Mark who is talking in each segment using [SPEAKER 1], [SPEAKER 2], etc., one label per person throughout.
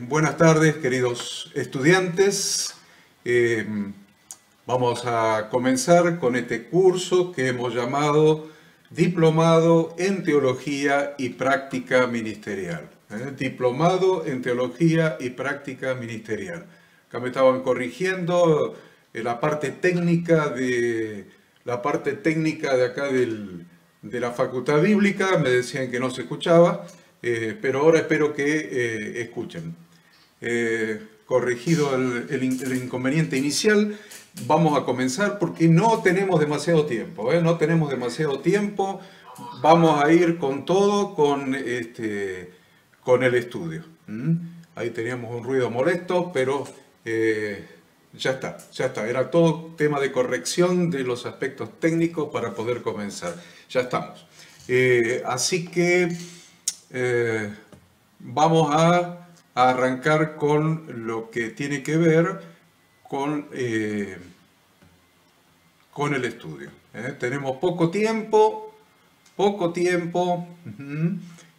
[SPEAKER 1] Buenas tardes, queridos estudiantes. Vamos a comenzar con este curso que hemos llamado Diplomado en Teología y Práctica Ministerial. Diplomado en Teología y Práctica Ministerial. Acá me estaban corrigiendo la parte técnica de acá de la Facultad Bíblica. Me decían que no se escuchaba. Pero ahora espero que escuchen. Corregido el inconveniente inicial, vamos a comenzar porque no tenemos demasiado tiempo. No tenemos demasiado tiempo. Vamos a ir con todo, con el estudio. Ahí teníamos un ruido molesto, pero ya está. Era todo tema de corrección de los aspectos técnicos para poder comenzar. Ya estamos. Así que vamos a arrancar con lo que tiene que ver con el estudio. Tenemos poco tiempo,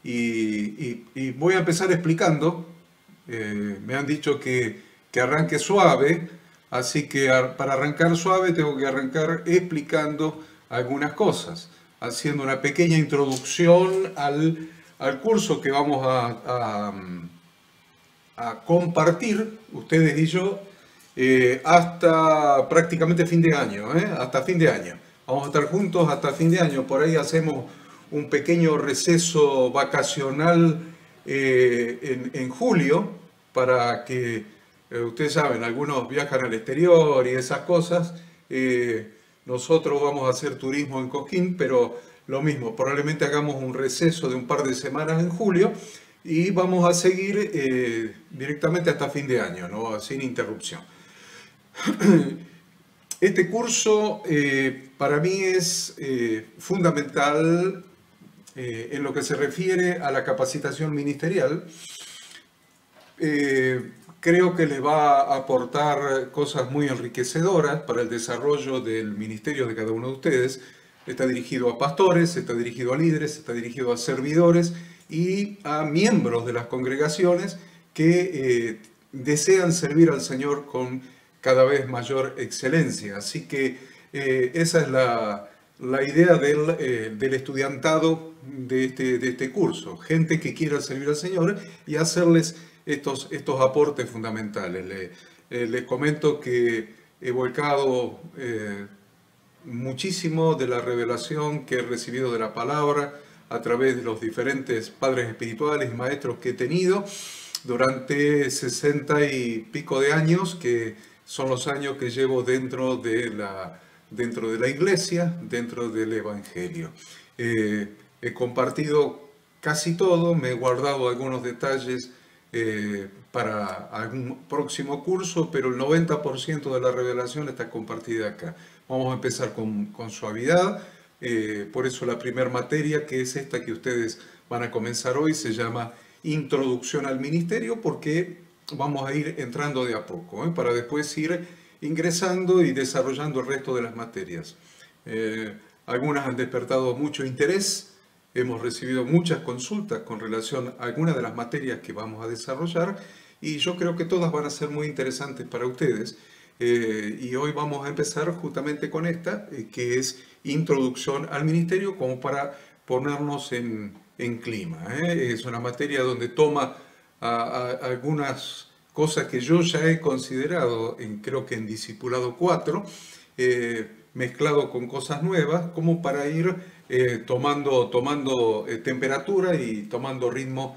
[SPEAKER 1] y voy a empezar explicando. Me han dicho que arranque suave, así que para arrancar suave tengo que arrancar explicando algunas cosas, haciendo una pequeña introducción al curso que vamos a compartir, ustedes y yo, hasta prácticamente fin de año, hasta fin de año. Vamos a estar juntos hasta fin de año. Por ahí hacemos un pequeño receso vacacional en julio, para que, ustedes saben, algunos viajan al exterior y esas cosas. Nosotros vamos a hacer turismo en Cosquín, pero lo mismo, probablemente hagamos un receso de un par de semanas en julio y vamos a seguir directamente hasta fin de año, ¿no? Sin interrupción. Este curso para mí es fundamental en lo que se refiere a la capacitación ministerial. Creo que les va a aportar cosas muy enriquecedoras para el desarrollo del ministerio de cada uno de ustedes. Está dirigido a pastores, está dirigido a líderes, está dirigido a servidores y a miembros de las congregaciones que desean servir al Señor con cada vez mayor excelencia. Así que esa es la idea del estudiantado de este curso. Gente que quiera servir al Señor y hacerles estos aportes fundamentales. Les comento que he volcado muchísimo de la revelación que he recibido de la palabra a través de los diferentes padres espirituales y maestros que he tenido durante 60 y pico de años, que son los años que llevo dentro de la iglesia, dentro del Evangelio. He compartido casi todo, me he guardado algunos detalles para algún próximo curso, pero el 90% de la revelación está compartida acá. Vamos a empezar con suavidad, por eso la primera materia, que es esta que ustedes van a comenzar hoy, se llama Introducción al Ministerio, porque vamos a ir entrando de a poco, para después ir ingresando y desarrollando el resto de las materias. Algunas han despertado mucho interés, hemos recibido muchas consultas con relación a algunas de las materias que vamos a desarrollar, y yo creo que todas van a ser muy interesantes para ustedes. Y hoy vamos a empezar justamente con esta, que es Introducción al Ministerio, como para ponernos en clima. Es una materia donde toma algunas cosas que yo ya he considerado, creo que en Discipulado 4, mezclado con cosas nuevas, como para ir tomando temperatura y tomando ritmo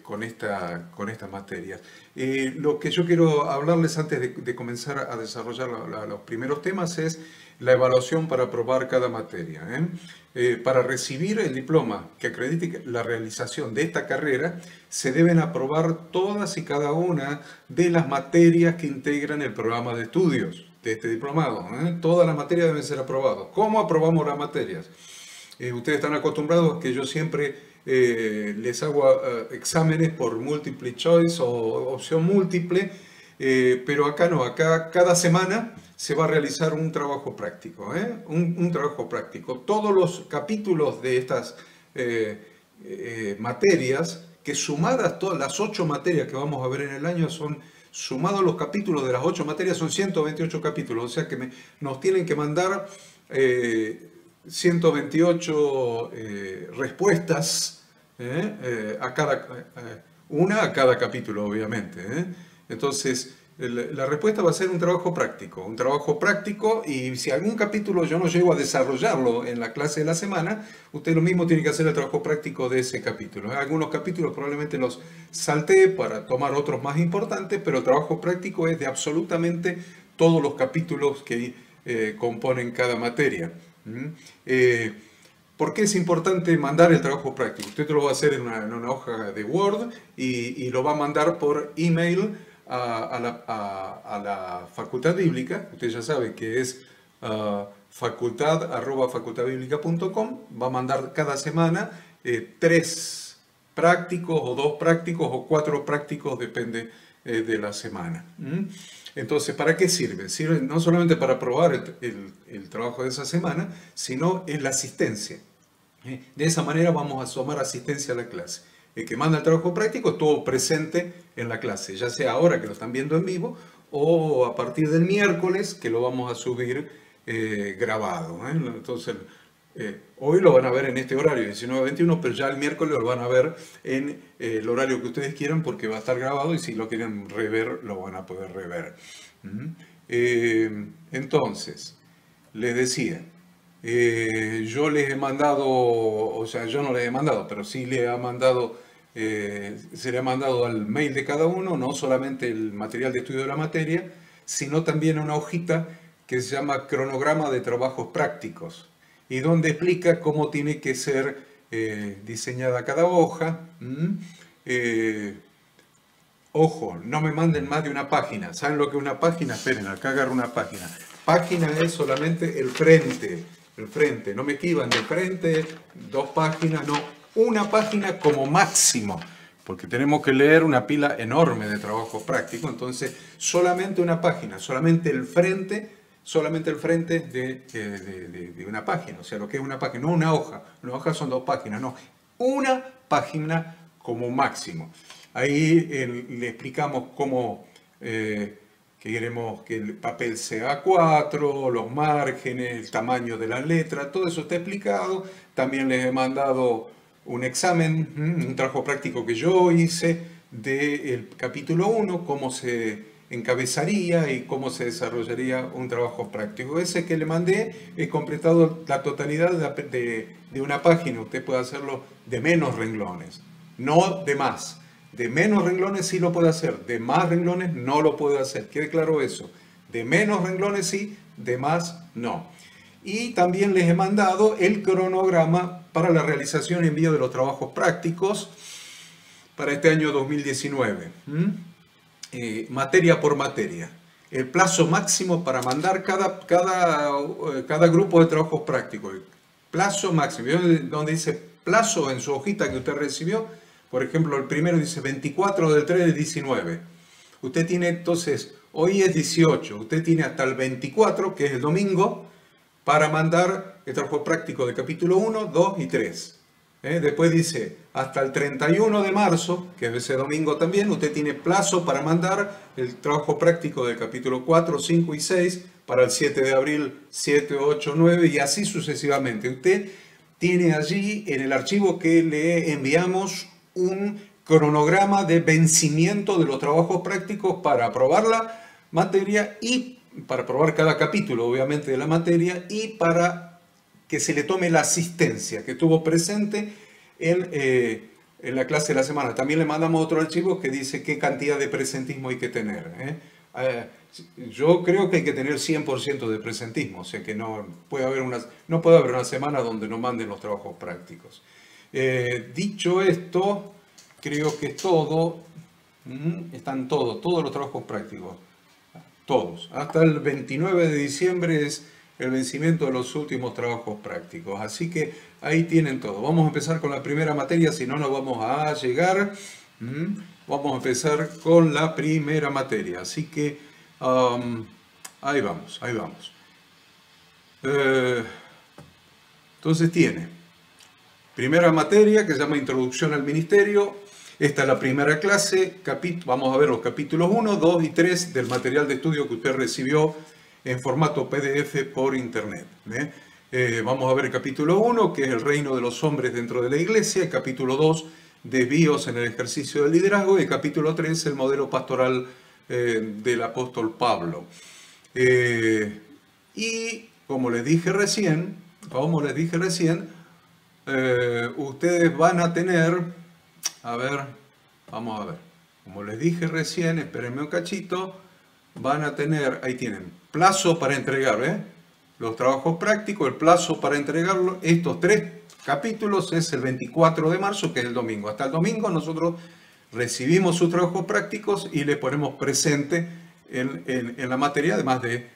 [SPEAKER 1] con estas materias. Lo que yo quiero hablarles antes de comenzar a desarrollar los primeros temas es la evaluación para aprobar cada materia. Para recibir el diploma que acredite la realización de esta carrera, se deben aprobar todas y cada una de las materias que integran el programa de estudios de este diplomado. Todas las materias deben ser aprobadas. ¿Cómo aprobamos las materias? Ustedes están acostumbrados a que yo siempre les hago exámenes por multiple choice o opción múltiple, pero acá no, acá cada semana se va a realizar un trabajo práctico, un trabajo práctico. Todos los capítulos de estas materias que sumadas todas las 8 materias que vamos a ver en el año, sumados los capítulos de las 8 materias, son 128 capítulos. O sea que nos tienen que mandar 128 respuestas, una a cada capítulo, obviamente. Entonces, la respuesta va a ser un trabajo práctico, y si algún capítulo yo no llego a desarrollarlo en la clase de la semana, usted lo mismo tiene que hacer el trabajo práctico de ese capítulo. Algunos capítulos probablemente los salté para tomar otros más importantes, pero el trabajo práctico es de absolutamente todos los capítulos que componen cada materia. ¿Por qué es importante mandar el trabajo práctico? Usted lo va a hacer en una hoja de Word y lo va a mandar por email a la Facultad Bíblica. Usted ya sabe que es facultad@facultadbiblica.com. Va a mandar cada semana 3 prácticos o 2 prácticos o 4 prácticos, depende de la semana. Entonces, ¿para qué sirve? Sirve no solamente para probar el trabajo de esa semana, sino en la asistencia. De esa manera vamos a sumar asistencia a la clase. El que manda el trabajo práctico estuvo presente en la clase, ya sea ahora que lo están viendo en vivo o a partir del miércoles que lo vamos a subir grabado. Entonces, hoy lo van a ver en este horario, 19:21, pero ya el miércoles lo van a ver en el horario que ustedes quieran porque va a estar grabado, y si lo quieren rever, lo van a poder rever. Entonces, les decía, yo les he mandado, o sea, yo no les he mandado, pero sí se le ha mandado al mail de cada uno, no solamente el material de estudio de la materia, sino también una hojita que se llama cronograma de trabajos prácticos, y donde explica cómo tiene que ser diseñada cada hoja. Ojo, no me manden más de una página. ¿Saben lo que es una página? Esperen, acá agarro una página. Página es solamente el frente. No me esquivan del frente, 2 páginas, no. Una página como máximo, porque tenemos que leer una pila enorme de trabajo práctico. Entonces, solamente una página, solamente el frente de una página. O sea, lo que es una página, no una hoja. Una hoja son 2 páginas, no. Una página como máximo. Ahí le explicamos cómo queremos que el papel sea A4, los márgenes, el tamaño de la letra, todo eso está explicado. También les he mandado un examen, un trabajo práctico que yo hice del capítulo 1, cómo se encabezaría y cómo se desarrollaría un trabajo práctico. Ese que le mandé he completado la totalidad de una página. Usted puede hacerlo de menos renglones, no de más. De menos renglones sí lo puede hacer, de más renglones no lo puede hacer. ¿Quede claro eso? De menos renglones sí, de más no. Y también les he mandado el cronograma para la realización y envío de los trabajos prácticos para este año 2019. Materia por materia. El plazo máximo para mandar cada grupo de trabajos prácticos. El plazo máximo. Donde dice plazo en su hojita que usted recibió, por ejemplo, el primero dice 24 del 3 del 19. Usted tiene entonces, hoy es 18, usted tiene hasta el 24, que es el domingo, para mandar el trabajo práctico de capítulo 1, 2 y 3. Después dice, hasta el 31 de marzo, que es ese domingo también, usted tiene plazo para mandar el trabajo práctico del capítulo 4, 5 y 6, para el 7 de abril, 7, 8, 9 y así sucesivamente. Usted tiene allí en el archivo que le enviamos un cronograma de vencimiento de los trabajos prácticos para aprobar la materia y para aprobar cada capítulo, obviamente, de la materia, y para que se le tome la asistencia que estuvo presente en la clase de la semana. También le mandamos otro archivo que dice qué cantidad de presentismo hay que tener. Yo creo que hay que tener 100% de presentismo, o sea que no puede haber una semana donde no manden los trabajos prácticos. Dicho esto, creo que es todo. Están todos los trabajos prácticos. Todos. Hasta el 29 de diciembre es el vencimiento de los últimos trabajos prácticos. Así que ahí tienen todo. Vamos a empezar con la primera materia, si no, no vamos a llegar. Vamos a empezar con la primera materia. Así que ahí vamos. Entonces tiene primera materia que se llama Introducción al Ministerio. Esta es la primera clase, vamos a ver los capítulos 1, 2 y 3 del material de estudio que usted recibió en formato PDF por internet. Vamos a ver el capítulo 1, que es el reino de los hombres dentro de la iglesia, el capítulo 2, desvíos en el ejercicio del liderazgo, y el capítulo 3, el modelo pastoral del apóstol Pablo. Y como les dije recién, ustedes van a tener, vamos a ver, como les dije recién, espérenme un cachito, van a tener, ahí tienen, plazo para entregar, los trabajos prácticos, el plazo para entregarlo, estos 3 capítulos es el 24 de marzo, que es el domingo. Hasta el domingo nosotros recibimos sus trabajos prácticos y le ponemos presente en la materia, además de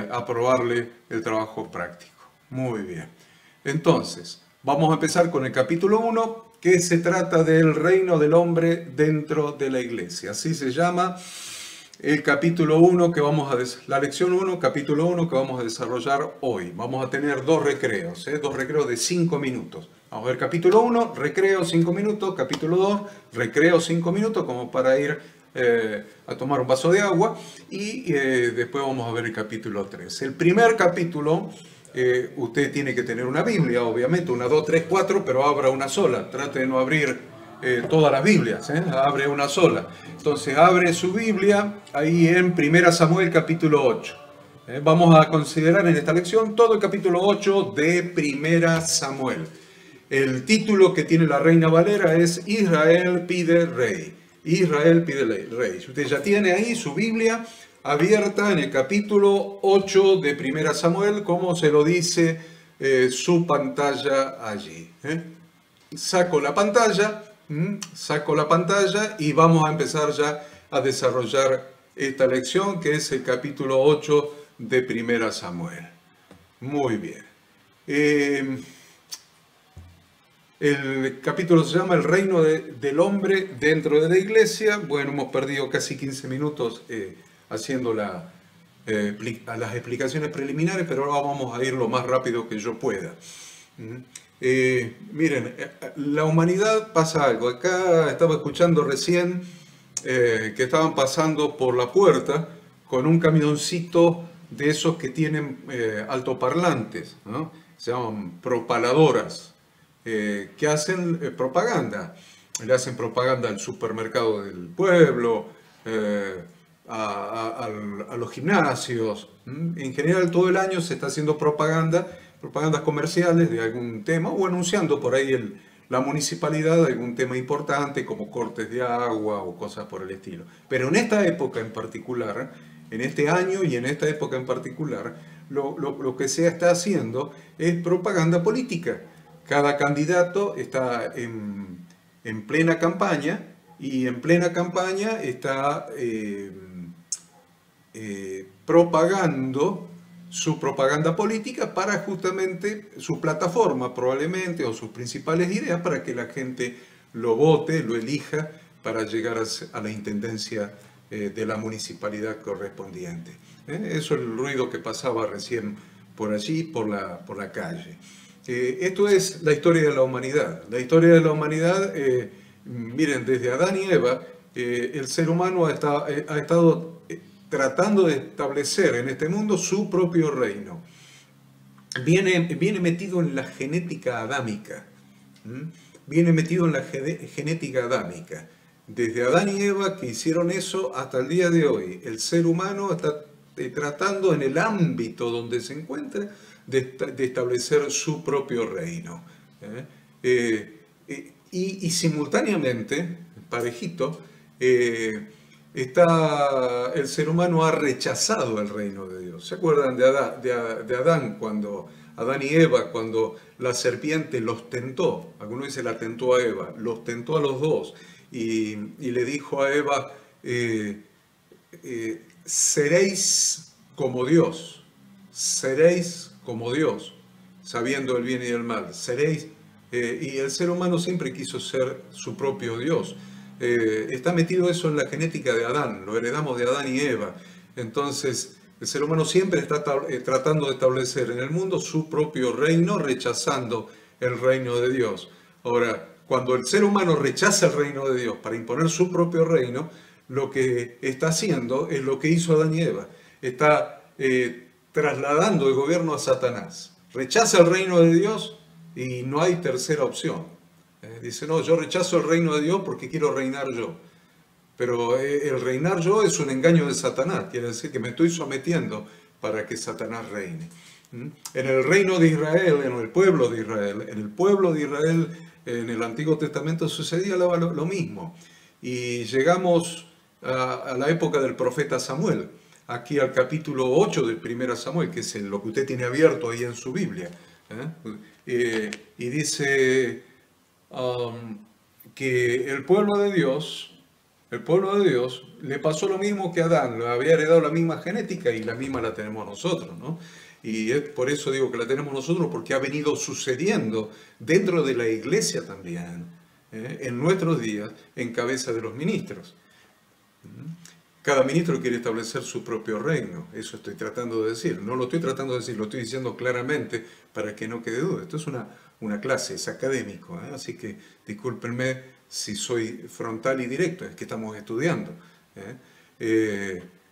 [SPEAKER 1] aprobarle el trabajo práctico. Muy bien. Entonces, vamos a empezar con el capítulo 1, que se trata del reino del hombre dentro de la iglesia. Así se llama el capítulo 1 la lección 1, capítulo 1 que vamos a desarrollar hoy. Vamos a tener 2 recreos, 2 recreos de 5 minutos. Vamos a ver capítulo 1, recreo 5 minutos, capítulo 2, recreo 5 minutos, como para ir a tomar un vaso de agua, y después vamos a ver el capítulo 3. El primer capítulo, usted tiene que tener una Biblia, obviamente, 1, 2, 3, 4, pero abra una sola. Trate de no abrir todas las Biblias, abre una sola. Entonces abre su Biblia ahí en 1 Samuel capítulo 8. Vamos a considerar en esta lección todo el capítulo 8 de 1 Samuel. El título que tiene la Reina Valera es Israel pide rey. Israel pide rey. Si usted ya tiene ahí su Biblia abierta en el capítulo 8 de 1 Samuel, como se lo dice su pantalla allí. Saco la pantalla y vamos a empezar ya a desarrollar esta lección, que es el capítulo 8 de 1 Samuel. Muy bien. El capítulo se llama El reino del hombre dentro de la iglesia. Bueno, hemos perdido casi 15 minutos haciendo las explicaciones preliminares, pero ahora vamos a ir lo más rápido que yo pueda. Miren, la humanidad pasa algo. Acá estaba escuchando recién que estaban pasando por la puerta con un camioncito de esos que tienen altoparlantes, ¿no? Se llaman propaladoras. Que hacen propaganda. Le hacen propaganda al supermercado del pueblo, a los gimnasios. En general todo el año se está haciendo propagandas comerciales de algún tema, o anunciando por ahí la municipalidad de algún tema importante, como cortes de agua o cosas por el estilo. Pero en esta época en particular, en este año y en esta época en particular, lo que se está haciendo es propaganda política. Cada candidato está en plena campaña, y en plena campaña está propagando su propaganda política para justamente su plataforma, probablemente, o sus principales ideas, para que la gente lo vote, lo elija para llegar a la intendencia de la municipalidad correspondiente. Eso es el ruido que pasaba recién por allí, por la calle. Esto es la historia de la humanidad. La historia de la humanidad, miren, desde Adán y Eva, el ser humano ha estado tratando de establecer en este mundo su propio reino. Viene metido en la genética adámica. Viene metido en la genética adámica. Desde Adán y Eva, que hicieron eso, hasta el día de hoy, el ser humano está tratando en el ámbito donde se encuentra de establecer su propio reino. Y simultáneamente, parejito, el ser humano ha rechazado el reino de Dios. ¿Se acuerdan de Adán, cuando Adán y Eva, cuando la serpiente los tentó? Algunos dicen la tentó a Eva, los tentó a los dos, y le dijo a Eva, seréis como Dios, sabiendo el bien y el mal, seréis, y el ser humano siempre quiso ser su propio Dios. Está metido eso en la genética de Adán, lo heredamos de Adán y Eva. Entonces, el ser humano siempre está tratando de establecer en el mundo su propio reino, rechazando el reino de Dios. Ahora, cuando el ser humano rechaza el reino de Dios para imponer su propio reino, lo que está haciendo es lo que hizo Adán y Eva. Está trasladando el gobierno a Satanás. Rechaza el reino de Dios y no hay tercera opción. Dice, no, yo rechazo el reino de Dios porque quiero reinar yo. Pero el reinar yo es un engaño de Satanás, quiere decir que me estoy sometiendo para que Satanás reine. En el reino de Israel, en el pueblo de Israel, en el Antiguo Testamento sucedía lo mismo. Y llegamos a la época del profeta Samuel, aquí al capítulo 8 del 1 Samuel, que es lo que usted tiene abierto ahí en su Biblia. Y dice que el pueblo de Dios le pasó lo mismo que a Adán, le había heredado la misma genética y la misma la tenemos nosotros, ¿no? Y es por eso digo que la tenemos nosotros, porque ha venido sucediendo dentro de la iglesia también, en nuestros días, en cabeza de los ministros. Cada ministro quiere establecer su propio reino, eso estoy tratando de decir. No lo estoy tratando de decir, lo estoy diciendo claramente para que no quede duda. Esto es una clase, es académico, así que discúlpenme si soy frontal y directo, es que estamos estudiando.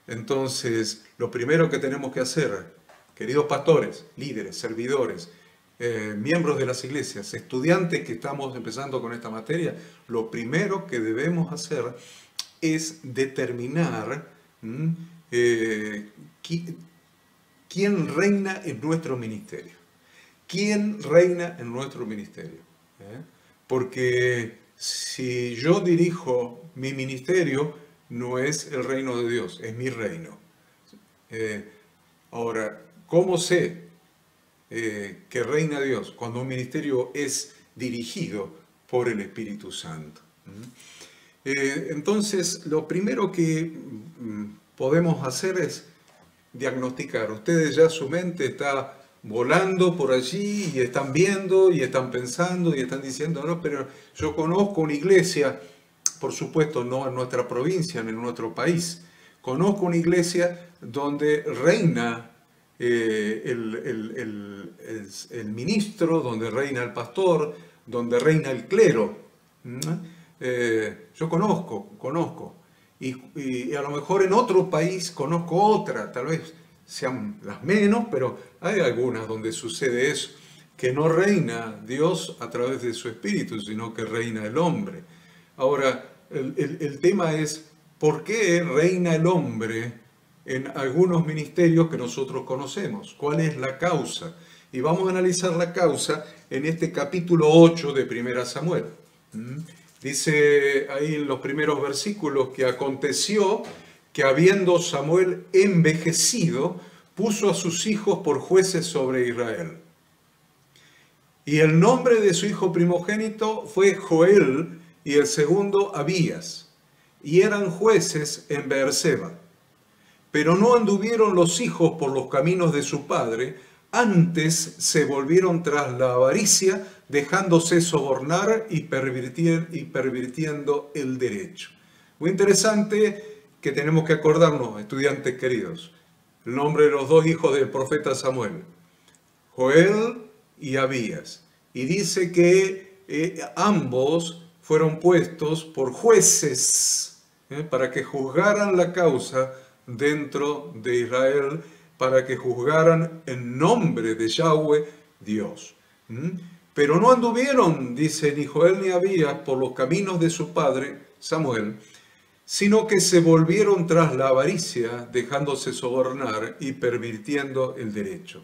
[SPEAKER 1] Entonces, lo primero que tenemos que hacer, queridos pastores, líderes, servidores, miembros de las iglesias, estudiantes que estamos empezando con esta materia, lo primero que debemos hacer es determinar quién reina en nuestro ministerio. ¿Quién reina en nuestro ministerio? Porque si yo dirijo mi ministerio, no es el reino de Dios, es mi reino. Ahora, ¿cómo sé que reina Dios? Cuando un ministerio es dirigido por el Espíritu Santo. Entonces, lo primero que podemos hacer es diagnosticar. Ustedes ya su mente está volando por allí y están viendo y están pensando y están diciendo, no, pero yo conozco una iglesia, por supuesto no en nuestra provincia, ni en nuestro país, conozco una iglesia donde reina el ministro, donde reina el pastor, donde reina el clero. Yo conozco, y a lo mejor en otro país conozco otra, tal vez sean las menos, pero hay algunas donde sucede eso, que no reina Dios a través de su espíritu, sino que reina el hombre. Ahora, el tema es, ¿por qué reina el hombre en algunos ministerios que nosotros conocemos? ¿Cuál es la causa? Y vamos a analizar la causa en este capítulo 8 de 1 Samuel. Dice ahí en los primeros versículos que aconteció que habiendo Samuel envejecido, puso a sus hijos por jueces sobre Israel. Y el nombre de su hijo primogénito fue Joel y el segundo Abías, y eran jueces en Beerseba. Pero no anduvieron los hijos por los caminos de su padre, antes se volvieron tras la avaricia, dejándose sobornar y pervirtiendo el derecho. Muy interesante que tenemos que acordarnos, estudiantes queridos, el nombre de los dos hijos del profeta Samuel, Joel y Abías. Y dice que ambos fueron puestos por jueces para que juzgaran la causa dentro de Israel, para que juzgaran en nombre de Yahweh, Dios. Pero no anduvieron, dice, ni Joel ni Abías por los caminos de su padre, Samuel, sino que se volvieron tras la avaricia, dejándose sobornar y pervirtiendo el derecho.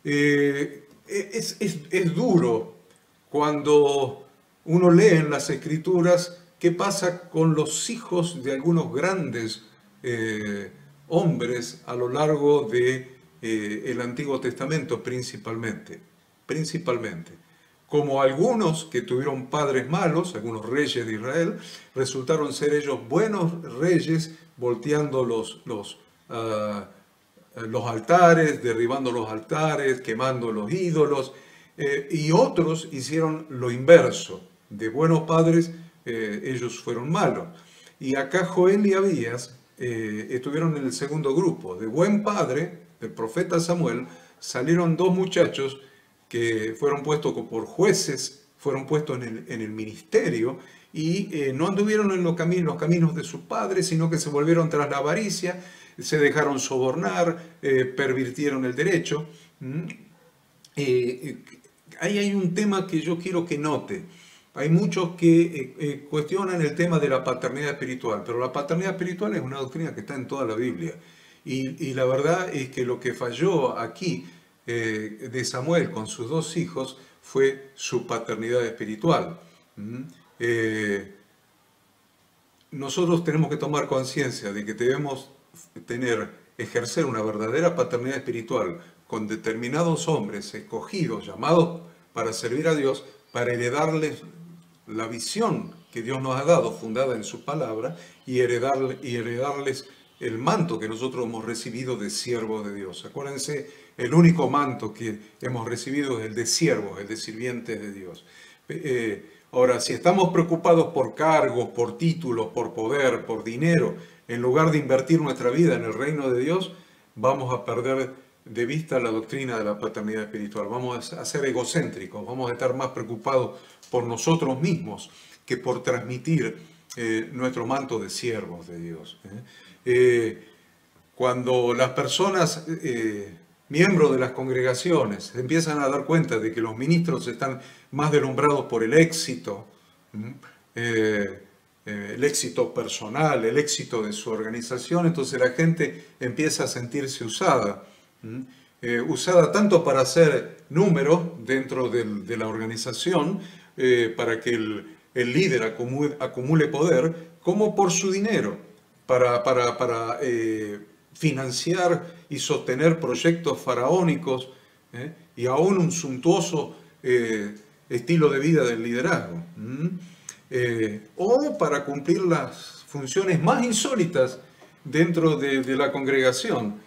[SPEAKER 1] Es duro cuando uno lee en las Escrituras qué pasa con los hijos de algunos grandes hombres a lo largo del Antiguo Testamento principalmente, como algunos que tuvieron padres malos, algunos reyes de Israel, resultaron ser ellos buenos reyes, volteando los altares, derribando los altares, quemando los ídolos, y otros hicieron lo inverso, de buenos padres ellos fueron malos. Y acá Joel y Abías estuvieron en el segundo grupo. De buen padre, del profeta Samuel, salieron dos muchachos que fueron puestos por jueces fueron puestos en el ministerio y no anduvieron en los caminos de sus padres, sino que se volvieron tras la avaricia, se dejaron sobornar, pervirtieron el derecho. Ahí hay un tema que yo quiero que note. Hay muchos que cuestionan el tema de la paternidad espiritual, pero la paternidad espiritual es una doctrina que está en toda la Biblia. Y la verdad es que lo que falló aquí de Samuel con sus dos hijos fue su paternidad espiritual. Nosotros tenemos que tomar conciencia de que debemos ejercer una verdadera paternidad espiritual con determinados hombres escogidos, llamados para servir a Dios, para heredarles la visión que Dios nos ha dado, fundada en su palabra, y heredarles el manto que nosotros hemos recibido de siervos de Dios. Acuérdense, el único manto que hemos recibido es el de siervos, el de sirvientes de Dios. Ahora, si estamos preocupados por cargos, por títulos, por poder, por dinero, en lugar de invertir nuestra vida en el reino de Dios, vamos a perder de vista la doctrina de la paternidad espiritual. Vamos a ser egocéntricos, vamos a estar más preocupados por nosotros mismos que por transmitir nuestro manto de siervos de Dios. Cuando las personas, miembros de las congregaciones, empiezan a dar cuenta de que los ministros están más deslumbrados por el éxito personal, el éxito de su organización, entonces la gente empieza a sentirse usada. Usada tanto para hacer números dentro de la organización, para que el líder acumule poder, como por su dinero, para financiar y sostener proyectos faraónicos, y aún un suntuoso estilo de vida del liderazgo, o para cumplir las funciones más insólitas dentro de la congregación,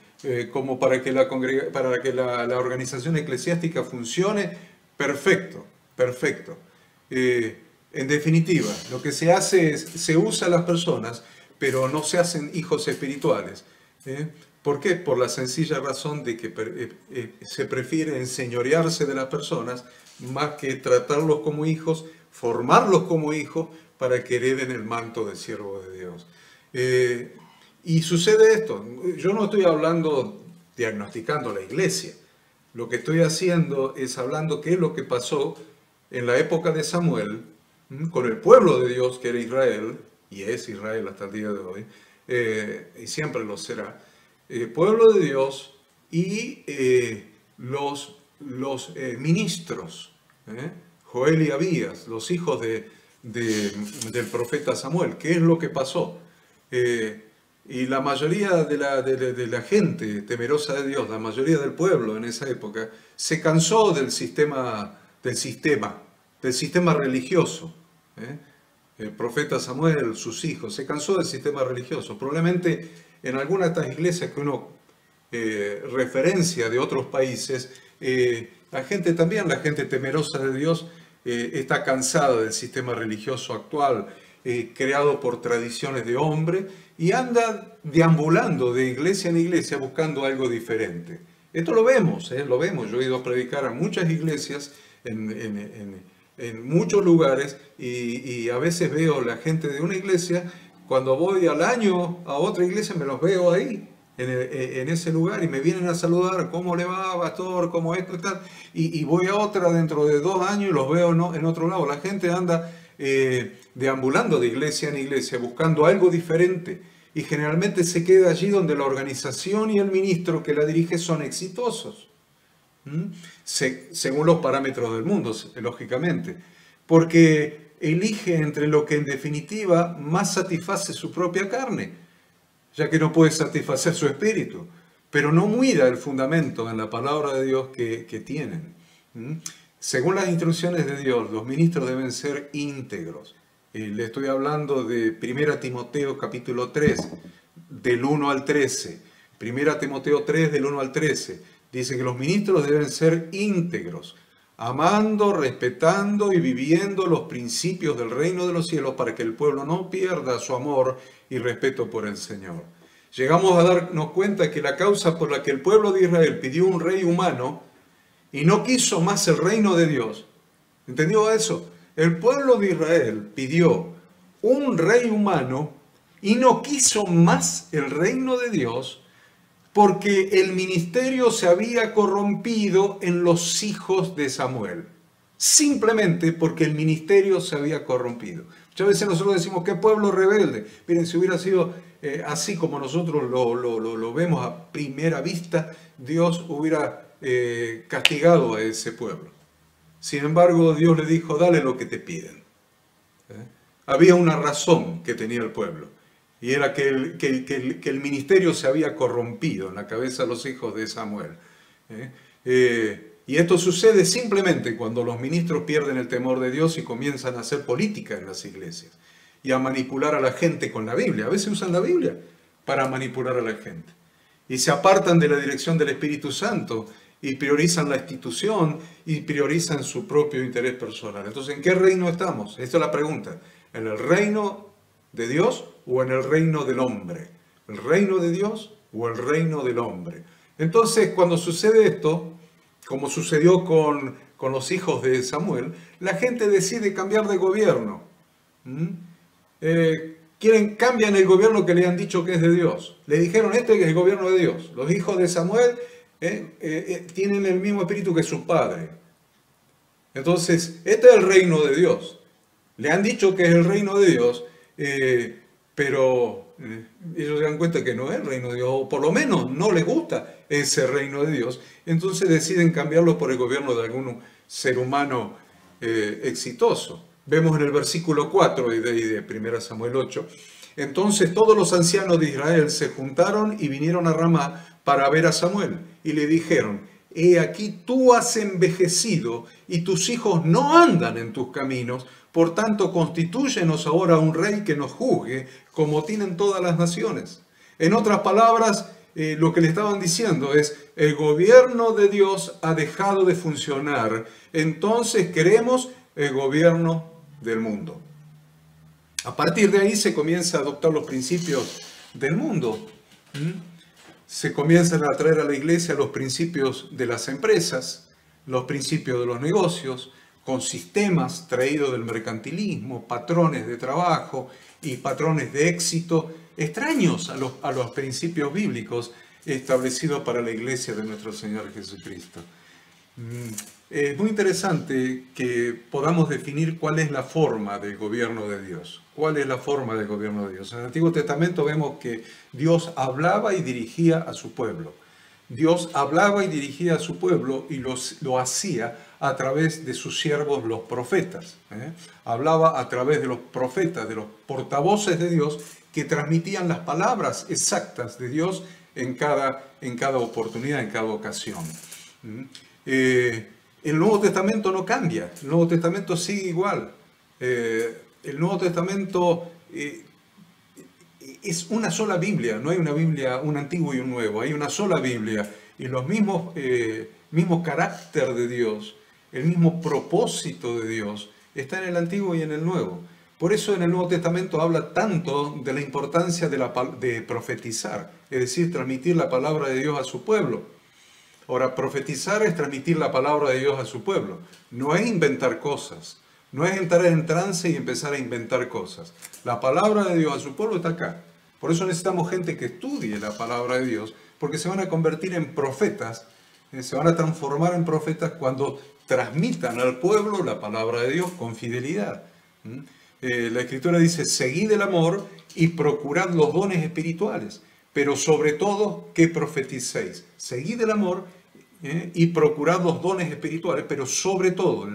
[SPEAKER 1] como para que la organización eclesiástica funcione perfecto. En definitiva, lo que se hace es, se usa a las personas, pero no se hacen hijos espirituales. ¿Por qué? Por la sencilla razón de que se prefiere enseñorearse de las personas más que tratarlos como hijos, formarlos como hijos para que hereden el manto de siervo de Dios. Y sucede esto. Yo no estoy hablando, diagnosticando la iglesia. Lo que estoy haciendo es hablando qué es lo que pasó en la época de Samuel con el pueblo de Dios que era Israel, y es Israel hasta el día de hoy, y siempre lo será. Pueblo de Dios y los ministros, Joel y Abías, los hijos del profeta Samuel. ¿Qué es lo que pasó? Y la mayoría de la gente temerosa de Dios, la mayoría del pueblo en esa época, se cansó del sistema religioso. El profeta Samuel, sus hijos, se cansó del sistema religioso. Probablemente en algunas de estas iglesias que uno referencia de otros países, la gente temerosa de Dios, está cansada del sistema religioso actual, creado por tradiciones de hombre, y anda deambulando de iglesia en iglesia buscando algo diferente. Esto lo vemos. Yo he ido a predicar a muchas iglesias en muchos lugares, y a veces veo la gente de una iglesia, cuando voy al año a otra iglesia me los veo ahí, en ese lugar, y me vienen a saludar: ¿cómo le va, pastor? ¿Cómo esto y tal? Y voy a otra dentro de 2 años y los veo en otro lado. La gente anda deambulando de iglesia en iglesia buscando algo diferente, y generalmente se queda allí donde la organización y el ministro que la dirige son exitosos, según los parámetros del mundo, lógicamente, porque elige entre lo que en definitiva más satisface su propia carne, ya que no puede satisfacer su espíritu, pero no mira el fundamento en la palabra de Dios que tienen. Según las instrucciones de Dios, los ministros deben ser íntegros. Le estoy hablando de 1 Timoteo capítulo 3, del 1 al 13. 1 Timoteo 3, del 1 al 13. Dice que los ministros deben ser íntegros, amando, respetando y viviendo los principios del reino de los cielos, para que el pueblo no pierda su amor y respeto por el Señor. Llegamos a darnos cuenta que la causa por la que el pueblo de Israel pidió un rey humano y no quiso más el reino de Dios, ¿Entendió eso? El pueblo de Israel pidió un rey humano y no quiso más el reino de Dios porque el ministerio se había corrompido en los hijos de Samuel. Simplemente porque el ministerio se había corrompido. Muchas veces nosotros decimos, ¿qué pueblo rebelde? Miren, si hubiera sido así como nosotros lo vemos a primera vista, Dios hubiera castigado a ese pueblo. Sin embargo, Dios le dijo, dale lo que te piden. Había una razón que tenía el pueblo, y era que el ministerio se había corrompido en la cabeza de los hijos de Samuel. Y esto sucede simplemente cuando los ministros pierden el temor de Dios y comienzan a hacer política en las iglesias y a manipular a la gente con la Biblia. A veces usan la Biblia para manipular a la gente. Y se apartan de la dirección del Espíritu Santo y priorizan la institución y priorizan su propio interés personal. Entonces, ¿en qué reino estamos? Esta es la pregunta. ¿En el reino de Dios o en el reino del hombre? ¿El reino de Dios o el reino del hombre? Entonces, cuando sucede esto, como sucedió con los hijos de la gente decide cambiar de gobierno. Cambian el gobierno que le han dicho que es de Dios. Le dijeron, este es el gobierno de Dios. Los hijos de Samuel tienen el mismo espíritu que su padre. Entonces, este es el reino de Dios. Le han dicho que es el reino de Dios, pero ellos se dan cuenta que no es el reino de Dios, o por lo menos no les gusta ese reino de Dios. Entonces deciden cambiarlo por el gobierno de algún ser humano exitoso. Vemos en el versículo 4 de 1 Samuel 8. Entonces todos los ancianos de Israel se juntaron y vinieron a Ramá para ver a Samuel. Y le dijeron, he aquí tú has envejecido y tus hijos no andan en tus caminos. Por tanto, constitúyenos ahora un rey que nos juzgue como tienen todas las naciones. En otras palabras, lo que le estaban diciendo es, el gobierno de Dios ha dejado de funcionar, entonces queremos el gobierno del mundo. A partir de ahí se comienza a adoptar los principios del mundo. Se comienzan a traer a la iglesia los principios de las empresas, los principios de los negocios, con sistemas traídos del mercantilismo, patrones de trabajo y patrones de éxito extraños a los principios bíblicos establecidos para la iglesia de nuestro Señor Jesucristo. Es muy interesante que podamos definir cuál es la forma del gobierno de Dios. ¿Cuál es la forma del gobierno de Dios? En el Antiguo Testamento vemos que Dios hablaba y dirigía a su pueblo. Dios hablaba y dirigía a su pueblo y lo hacía a través de sus siervos los profetas. Hablaba a través de los profetas, de los portavoces de Dios que transmitían las palabras exactas de Dios en cada oportunidad, en cada ocasión. El Nuevo Testamento no cambia, el Nuevo Testamento sigue igual. El Nuevo Testamento es una sola Biblia, no hay una Biblia, un antiguo y un nuevo, hay una sola Biblia y los mismo carácter de Dios, el mismo propósito de Dios está en el antiguo y en el nuevo. Por eso en el Nuevo Testamento habla tanto de la importancia de profetizar, es decir, transmitir la palabra de Dios a su pueblo. Ahora, profetizar es transmitir la palabra de Dios a su pueblo, no es inventar cosas. No es entrar en trance y empezar a inventar cosas. La palabra de Dios a su pueblo está acá. Por eso necesitamos gente que estudie la palabra de Dios, porque se van a convertir en profetas, se van a transformar en profetas cuando transmitan al pueblo la palabra de Dios con fidelidad. La Escritura dice, seguid el amor y procurad los dones espirituales, pero sobre todo que profeticéis. Seguid el amor y procurad los dones espirituales, pero sobre todo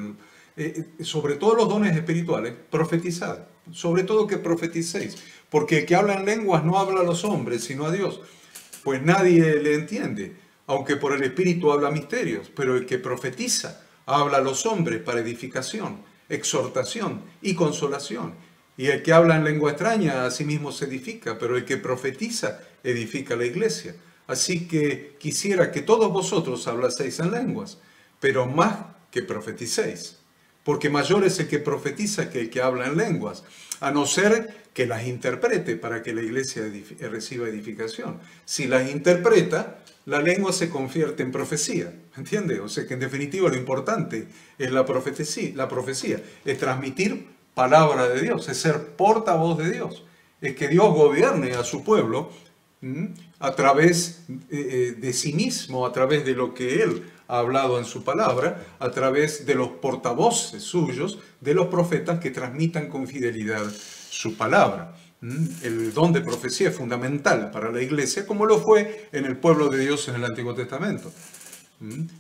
[SPEAKER 1] los dones espirituales, profetizad, sobre todo que profeticéis, porque el que habla en lenguas no habla a los hombres, sino a Dios, pues nadie le entiende, aunque por el Espíritu habla misterios, pero el que profetiza habla a los hombres para edificación, exhortación y consolación, y el que habla en lengua extraña a sí mismo se edifica, pero el que profetiza edifica la iglesia. Así que quisiera que todos vosotros hablaseis en lenguas, pero más que profeticéis. porque mayor es el que profetiza que el que habla en lenguas, a no ser que las interprete para que la iglesia reciba edificación. Si las interpreta, la lengua se convierte en profecía, ¿entiende? O sea que en definitiva lo importante es la profecía, es transmitir palabra de Dios, es ser portavoz de Dios, es que Dios gobierne a su pueblo a través de sí mismo, a través de lo que Él ha hablado en su palabra, a través de los portavoces suyos, de los profetas que transmitan con fidelidad su palabra. El don de profecía es fundamental para la iglesia, como lo fue en el pueblo de Dios en el Antiguo Testamento.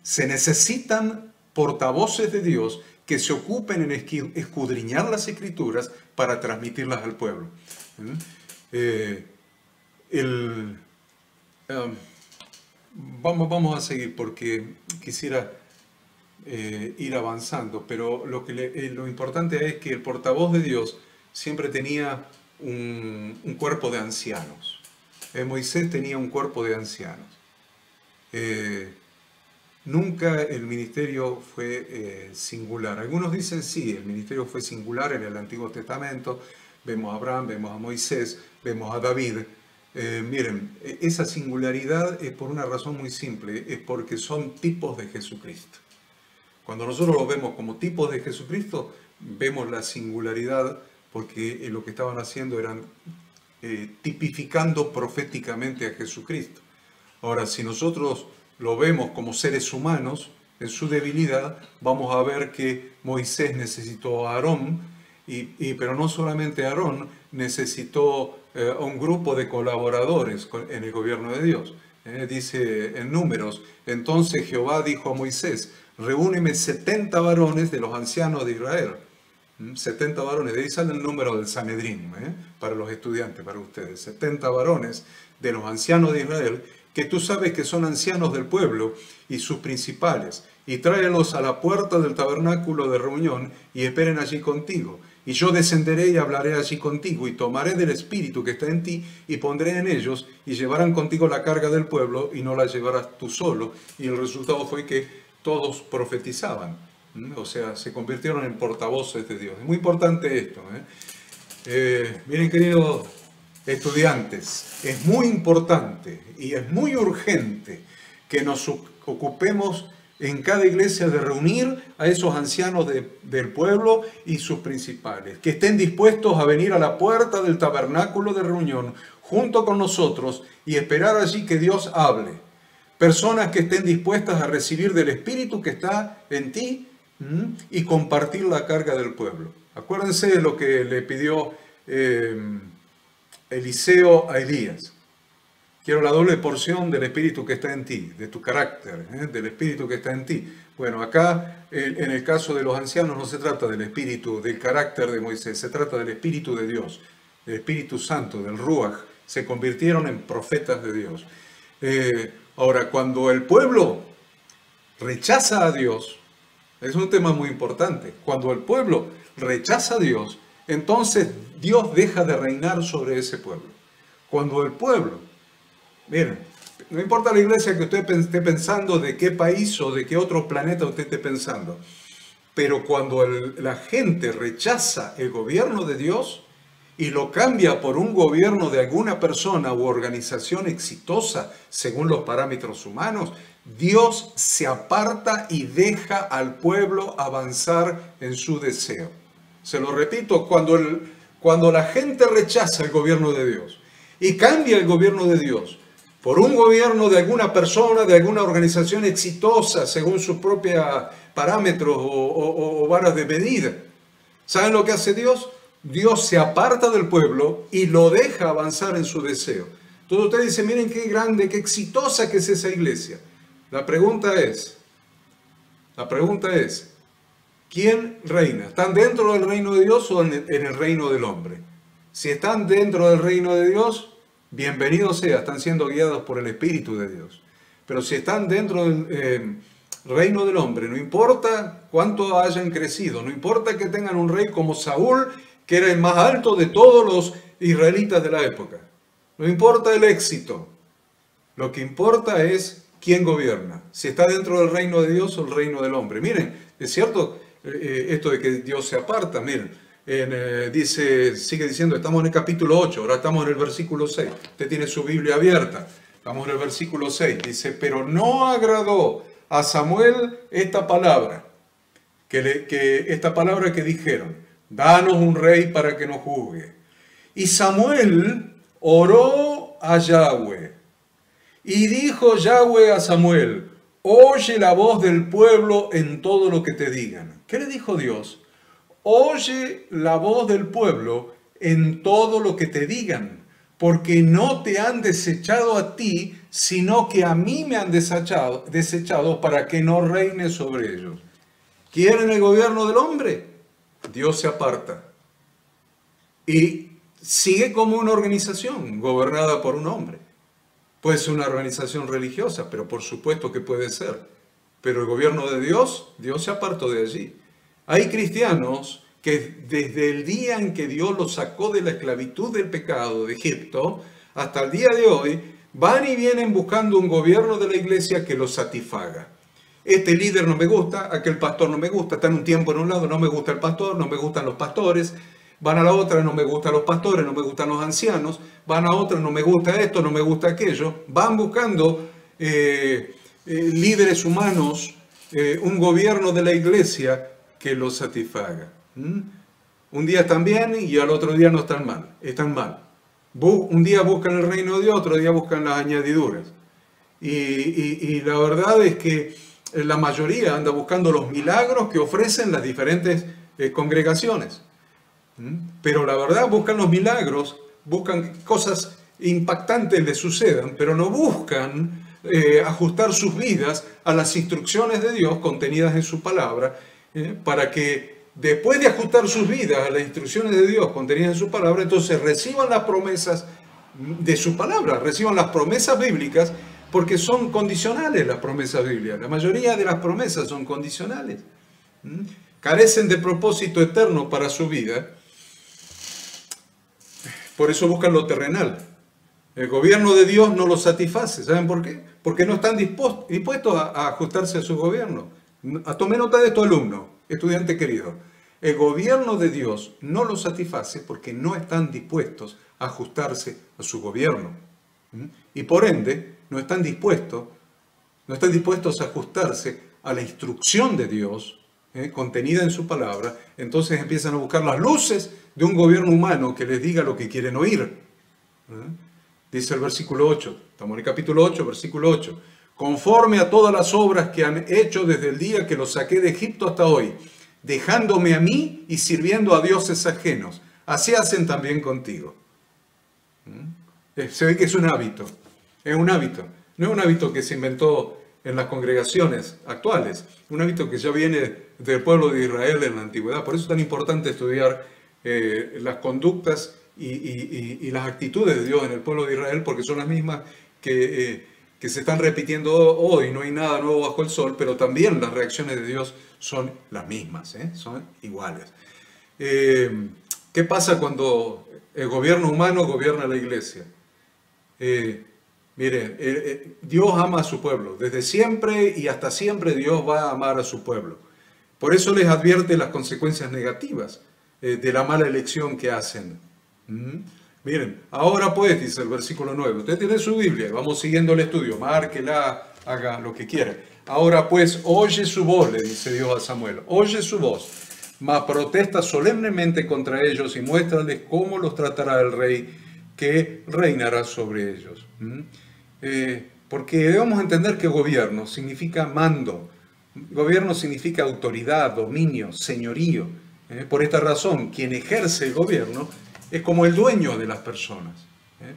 [SPEAKER 1] Se necesitan portavoces de Dios que se ocupen en escudriñar las Escrituras para transmitirlas al pueblo. Vamos a seguir porque quisiera ir avanzando, pero lo importante es que el portavoz de Dios siempre tenía un cuerpo de ancianos. Moisés tenía un cuerpo de ancianos. Nunca el ministerio fue singular. Algunos dicen sí, el ministerio fue singular en el Antiguo Testamento. Vemos a Abraham, vemos a Moisés, vemos a David. Miren, esa singularidad es por una razón muy simple, es porque son tipos de Jesucristo. Cuando nosotros los vemos como tipos de Jesucristo, vemos la singularidad porque lo que estaban haciendo eran tipificando proféticamente a Jesucristo. Ahora, si nosotros lo vemos como seres humanos, en su debilidad, vamos a ver que Moisés necesitó a Aarón, pero no solamente a Aarón, necesitó a un grupo de colaboradores en el gobierno de Dios. Dice en Números, entonces Jehová dijo a Moisés, reúneme 70 varones de los ancianos de Israel. 70 varones, de ahí sale el número del Sanedrín, para los estudiantes, para ustedes. 70 varones de los ancianos de Israel, que tú sabes que son ancianos del pueblo y sus principales, y tráelos a la puerta del tabernáculo de reunión y esperen allí contigo. Y yo descenderé y hablaré allí contigo, y tomaré del espíritu que está en ti, y pondré en ellos, y llevarán contigo la carga del pueblo, y no la llevarás tú solo. Y el resultado fue que todos profetizaban. O sea, se convirtieron en portavoces de Dios. Es muy importante esto. Miren, queridos estudiantes, es muy importante y es muy urgente que nos ocupemos en cada iglesia de reunir a esos ancianos del pueblo y sus principales, que estén dispuestos a venir a la puerta del tabernáculo de reunión junto con nosotros y esperar allí que Dios hable. Personas que estén dispuestas a recibir del Espíritu que está en ti y compartir la carga del pueblo. Acuérdense de lo que le pidió Eliseo a Elías. Quiero la doble porción del Espíritu que está en ti, de tu carácter, del Espíritu que está en ti. Bueno, acá en el caso de los ancianos no se trata del Espíritu, del carácter de Moisés, se trata del Espíritu de Dios, del Espíritu Santo, del Ruach. Se convirtieron en profetas de Dios. Ahora, cuando el pueblo rechaza a Dios, es un tema muy importante. Cuando el pueblo rechaza a Dios, entonces Dios deja de reinar sobre ese pueblo. Cuando el pueblo, miren, no importa la iglesia que usted esté pensando, de qué país o de qué otro planeta usted esté pensando, pero cuando la gente rechaza el gobierno de Dios y lo cambia por un gobierno de alguna persona u organización exitosa según los parámetros humanos, Dios se aparta y deja al pueblo avanzar en su deseo. Se lo repito, cuando la gente rechaza el gobierno de Dios y cambia el gobierno de Dios por un gobierno de alguna persona, de alguna organización exitosa según sus propios parámetros o varas de medida, ¿saben lo que hace Dios? Dios se aparta del pueblo y lo deja avanzar en su deseo. Entonces usted dice, miren qué grande, qué exitosa que es esa iglesia. La pregunta es, ¿quién reina? ¿Están dentro del reino de Dios o en el reino del hombre? Si están dentro del reino de Dios, bienvenido sea, están siendo guiados por el Espíritu de Dios. Pero si están dentro del reino del hombre, no importa cuánto hayan crecido, no importa que tengan un rey como Saúl, que era el más alto de todos los israelitas de la época. No importa el éxito, lo que importa es quién gobierna, si está dentro del reino de Dios o el reino del hombre. Miren, es cierto esto de que Dios se aparta. Miren, sigue diciendo, estamos en el capítulo 8, ahora estamos en el versículo 6. Usted tiene su Biblia abierta. Estamos en el versículo 6. Dice, pero no agradó a Samuel esta palabra, esta palabra que dijeron, danos un rey para que nos juzgue. Y Samuel oró a Yahweh. Y dijo Yahweh a Samuel, oye la voz del pueblo en todo lo que te digan. ¿Qué le dijo Dios? Oye la voz del pueblo en todo lo que te digan, porque no te han desechado a ti, sino que a mí me han desechado para que no reine sobre ellos. ¿Quieren el gobierno del hombre? Dios se aparta. Y sigue como una organización gobernada por un hombre. Puede ser una organización religiosa, pero por supuesto que puede ser. Pero el gobierno de Dios, Dios se apartó de allí. Hay cristianos que desde el día en que Dios los sacó de la esclavitud del pecado de Egipto, hasta el día de hoy, van y vienen buscando un gobierno de la iglesia que los satisfaga. Este líder no me gusta, aquel pastor no me gusta, está en un tiempo en un lado, no me gusta el pastor, no me gustan los pastores. Van a la otra, no me gustan los pastores, no me gustan los ancianos. Van a otra, no me gusta esto, no me gusta aquello. Van buscando líderes humanos, un gobierno de la iglesia que los satisfaga. Un día están bien y al otro día no están mal. Están mal. Un día buscan el reino de Dios, otro día buscan las añadiduras. Y la verdad es que la mayoría anda buscando los milagros que ofrecen las diferentes congregaciones. Pero la verdad buscan los milagros, buscan cosas impactantes les sucedan, pero no buscan ajustar sus vidas a las instrucciones de Dios contenidas en su palabra, para que después de ajustar sus vidas a las instrucciones de Dios contenidas en su palabra, entonces reciban las promesas de su palabra, reciban las promesas bíblicas, porque son condicionales las promesas bíblicas. La mayoría de las promesas son condicionales. Carecen de propósito eterno para su vida. Por eso buscan lo terrenal. El gobierno de Dios no los satisface. ¿Saben por qué? Porque no están dispuestos a ajustarse a su gobierno. Tome nota de esto, alumno, estudiante querido. El gobierno de Dios no los satisface porque no están dispuestos a ajustarse a su gobierno. Y por ende, no están dispuestos a ajustarse a la instrucción de Dios, contenida en su palabra. Entonces empiezan a buscar las luces de un gobierno humano que les diga lo que quieren oír. Dice el versículo 8, estamos en el capítulo 8, versículo 8. Conforme a todas las obras que han hecho desde el día que los saqué de Egipto hasta hoy, dejándome a mí y sirviendo a dioses ajenos, así hacen también contigo. Se ve que es un hábito, no es un hábito que se inventó en las congregaciones actuales, un hábito que ya viene del pueblo de Israel en la antigüedad. Por eso es tan importante estudiar las conductas y las actitudes de Dios en el pueblo de Israel, porque son las mismas que se están repitiendo hoy. No hay nada nuevo bajo el sol, pero también las reacciones de Dios son las mismas, son iguales. ¿Qué pasa cuando el gobierno humano gobierna la iglesia? Miren, Dios ama a su pueblo. Desde siempre y hasta siempre Dios va a amar a su pueblo. Por eso les advierte las consecuencias negativas de la mala elección que hacen. Miren, ahora pues, dice el versículo 9, usted tiene su Biblia, vamos siguiendo el estudio, márquela, haga lo que quiera. Ahora pues, oye su voz, le dice Dios a Samuel, oye su voz, mas protesta solemnemente contra ellos y muéstrales cómo los tratará el rey que reinará sobre ellos. Porque debemos entender que gobierno significa mando, gobierno significa autoridad, dominio, señorío. Por esta razón, quien ejerce el gobierno es como el dueño de las personas.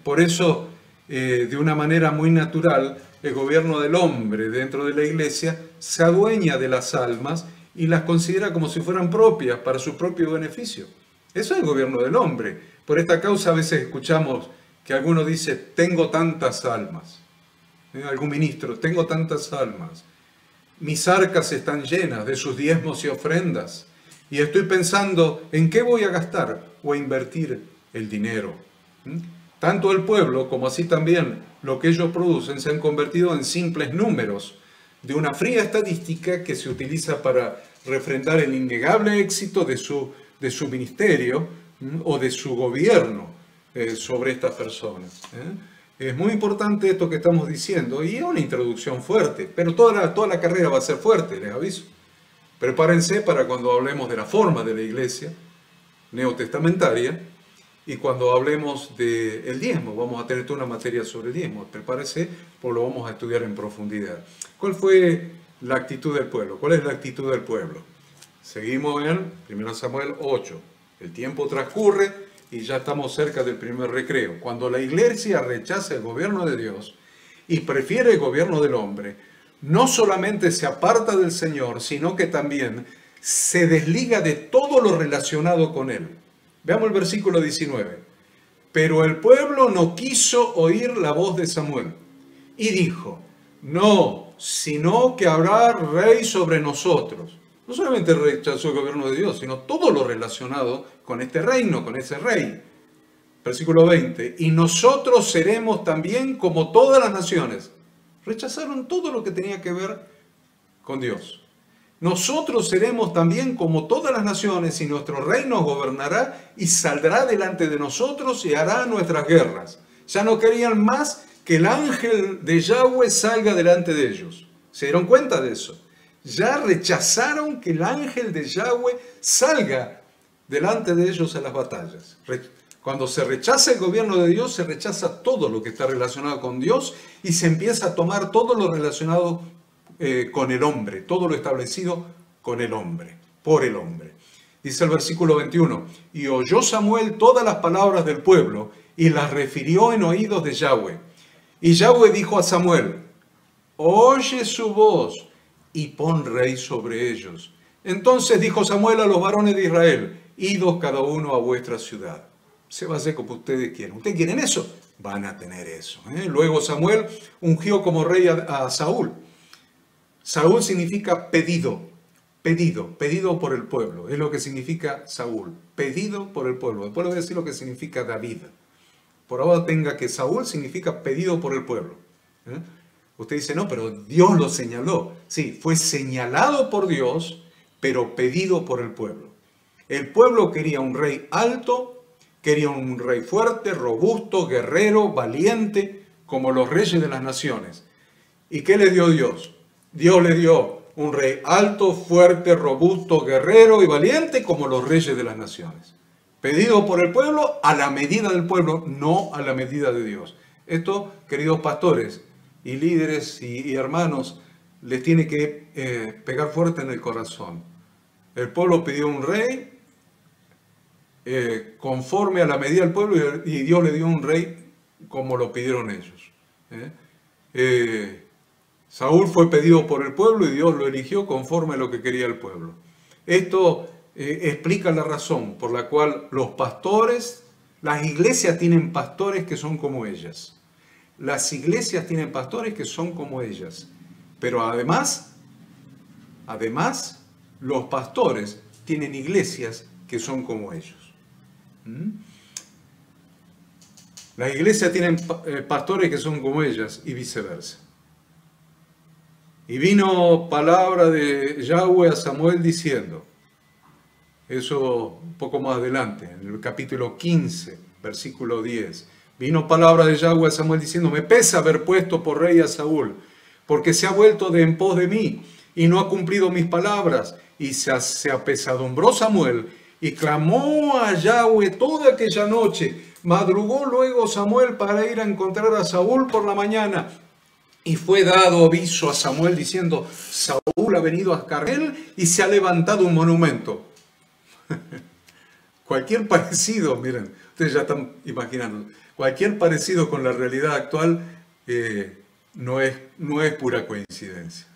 [SPEAKER 1] Por eso, de una manera muy natural, el gobierno del hombre dentro de la iglesia se adueña de las almas y las considera como si fueran propias para su propio beneficio. Eso es el gobierno del hombre. Por esta causa a veces escuchamos que alguno dice, tengo tantas almas. Algún ministro, tengo tantas almas. Mis arcas están llenas de sus diezmos y ofrendas. Y estoy pensando en qué voy a gastar o a invertir el dinero. Tanto el pueblo como así también lo que ellos producen se han convertido en simples números de una fría estadística que se utiliza para refrendar el innegable éxito de su ministerio o de su gobierno sobre estas personas. Es muy importante esto que estamos diciendo y es una introducción fuerte, pero toda la carrera va a ser fuerte, les aviso. Prepárense para cuando hablemos de la forma de la iglesia neotestamentaria y cuando hablemos del diezmo. Vamos a tener toda una materia sobre el diezmo. Prepárese, porque lo vamos a estudiar en profundidad. ¿Cuál fue la actitud del pueblo? ¿Cuál es la actitud del pueblo? Seguimos en 1 Samuel 8. El tiempo transcurre y ya estamos cerca del primer recreo. Cuando la iglesia rechaza el gobierno de Dios y prefiere el gobierno del hombre, no solamente se aparta del Señor, sino que también se desliga de todo lo relacionado con Él. Veamos el versículo 19. Pero el pueblo no quiso oír la voz de Samuel y dijo, no, sino que habrá rey sobre nosotros. No solamente rechazó el gobierno de Dios, sino todo lo relacionado con este reino, con ese rey. Versículo 20. Y nosotros seremos también como todas las naciones. Rechazaron todo lo que tenía que ver con Dios. Nosotros seremos también como todas las naciones y nuestro rey nos gobernará y saldrá delante de nosotros y hará nuestras guerras. Ya no querían más que el ángel de Yahweh salga delante de ellos. ¿Se dieron cuenta de eso? Ya rechazaron que el ángel de Yahweh salga delante de ellos a las batallas. Cuando se rechaza el gobierno de Dios, se rechaza todo lo que está relacionado con Dios y se empieza a tomar todo lo relacionado con el hombre, todo lo establecido con el hombre, por el hombre. Dice el versículo 21, y oyó Samuel todas las palabras del pueblo y las refirió en oídos de Yahweh. Y Yahweh dijo a Samuel, oye su voz y pon rey sobre ellos. Entonces dijo Samuel a los varones de Israel, idos cada uno a vuestra ciudad. Se va a hacer como ustedes quieren. ¿Ustedes quieren eso? Van a tener eso. Luego Samuel ungió como rey a Saúl. Saúl significa pedido por el pueblo. Es lo que significa Saúl, pedido por el pueblo. Después le voy a decir lo que significa David. Por ahora tenga que Saúl significa pedido por el pueblo. Usted dice, no, pero Dios lo señaló. Sí, fue señalado por Dios, pero pedido por el pueblo. El pueblo quería un rey alto, quería un rey fuerte, robusto, guerrero, valiente, como los reyes de las naciones. ¿Y qué le dio Dios? Dios le dio un rey alto, fuerte, robusto, guerrero y valiente, como los reyes de las naciones. Pedido por el pueblo, a la medida del pueblo, no a la medida de Dios. Esto, queridos pastores y líderes y hermanos, les tiene que pegar fuerte en el corazón. El pueblo pidió un rey conforme a la medida del pueblo y Dios le dio un rey como lo pidieron ellos. Saúl fue pedido por el pueblo y Dios lo eligió conforme a lo que quería el pueblo. Esto explica la razón por la cual los pastores, las iglesias tienen pastores que son como ellas. Las iglesias tienen pastores que son como ellas. Pero además, los pastores tienen iglesias que son como ellos. Las iglesias tienen pastores que son como ellas y viceversa. Y vino palabra de Yahweh a Samuel diciendo, eso un poco más adelante, en el capítulo 15, versículo 10, vino palabra de Yahweh a Samuel diciendo, me pesa haber puesto por rey a Saúl, porque se ha vuelto de en pos de mí y no ha cumplido mis palabras. Y se apesadumbró Samuel y clamó a Yahweh toda aquella noche. Madrugó luego Samuel para ir a encontrar a Saúl por la mañana. Y fue dado aviso a Samuel diciendo, Saúl ha venido a Carmel y se ha levantado un monumento. Cualquier parecido, miren, ustedes ya están imaginando, cualquier parecido con la realidad actual no es pura coincidencia.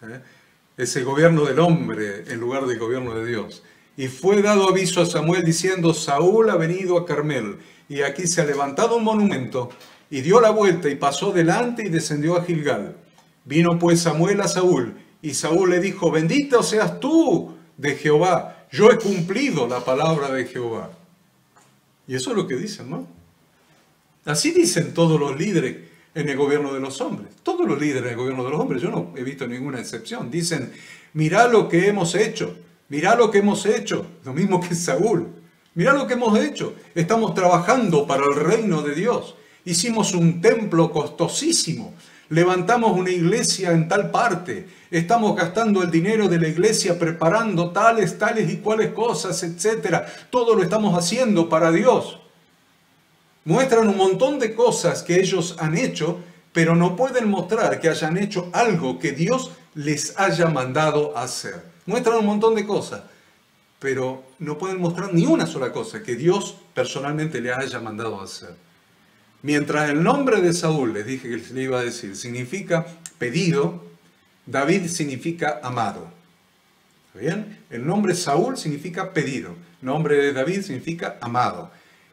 [SPEAKER 1] Es el gobierno del hombre en lugar del gobierno de Dios. Y fue dado aviso a Samuel diciendo, Saúl ha venido a Carmel y aquí se ha levantado un monumento. Y dio la vuelta y pasó delante y descendió a Gilgal. Vino pues Samuel a Saúl, y Saúl le dijo, bendito seas tú de Jehová, yo he cumplido la palabra de Jehová. Y eso es lo que dicen, ¿no? Así dicen todos los líderes en el gobierno de los hombres. Todos los líderes en el gobierno de los hombres, yo no he visto ninguna excepción. Dicen, mirá lo que hemos hecho. Mirá lo que hemos hecho, lo mismo que Saúl. Mirá lo que hemos hecho. Estamos trabajando para el reino de Dios. Hicimos un templo costosísimo. Levantamos una iglesia en tal parte. Estamos gastando el dinero de la iglesia preparando tales y cuales cosas, etc. Todo lo estamos haciendo para Dios. Muestran un montón de cosas que ellos han hecho, pero no pueden mostrar que hayan hecho algo que Dios les haya mandado hacer. Muestran un montón de cosas, pero no pueden mostrar ni una sola cosa que Dios personalmente les haya mandado hacer. Mientras el nombre de Saúl, les dije que le iba a decir, significa pedido, David significa amado. ¿Está bien? El nombre Saúl significa pedido, el nombre de David significa amado.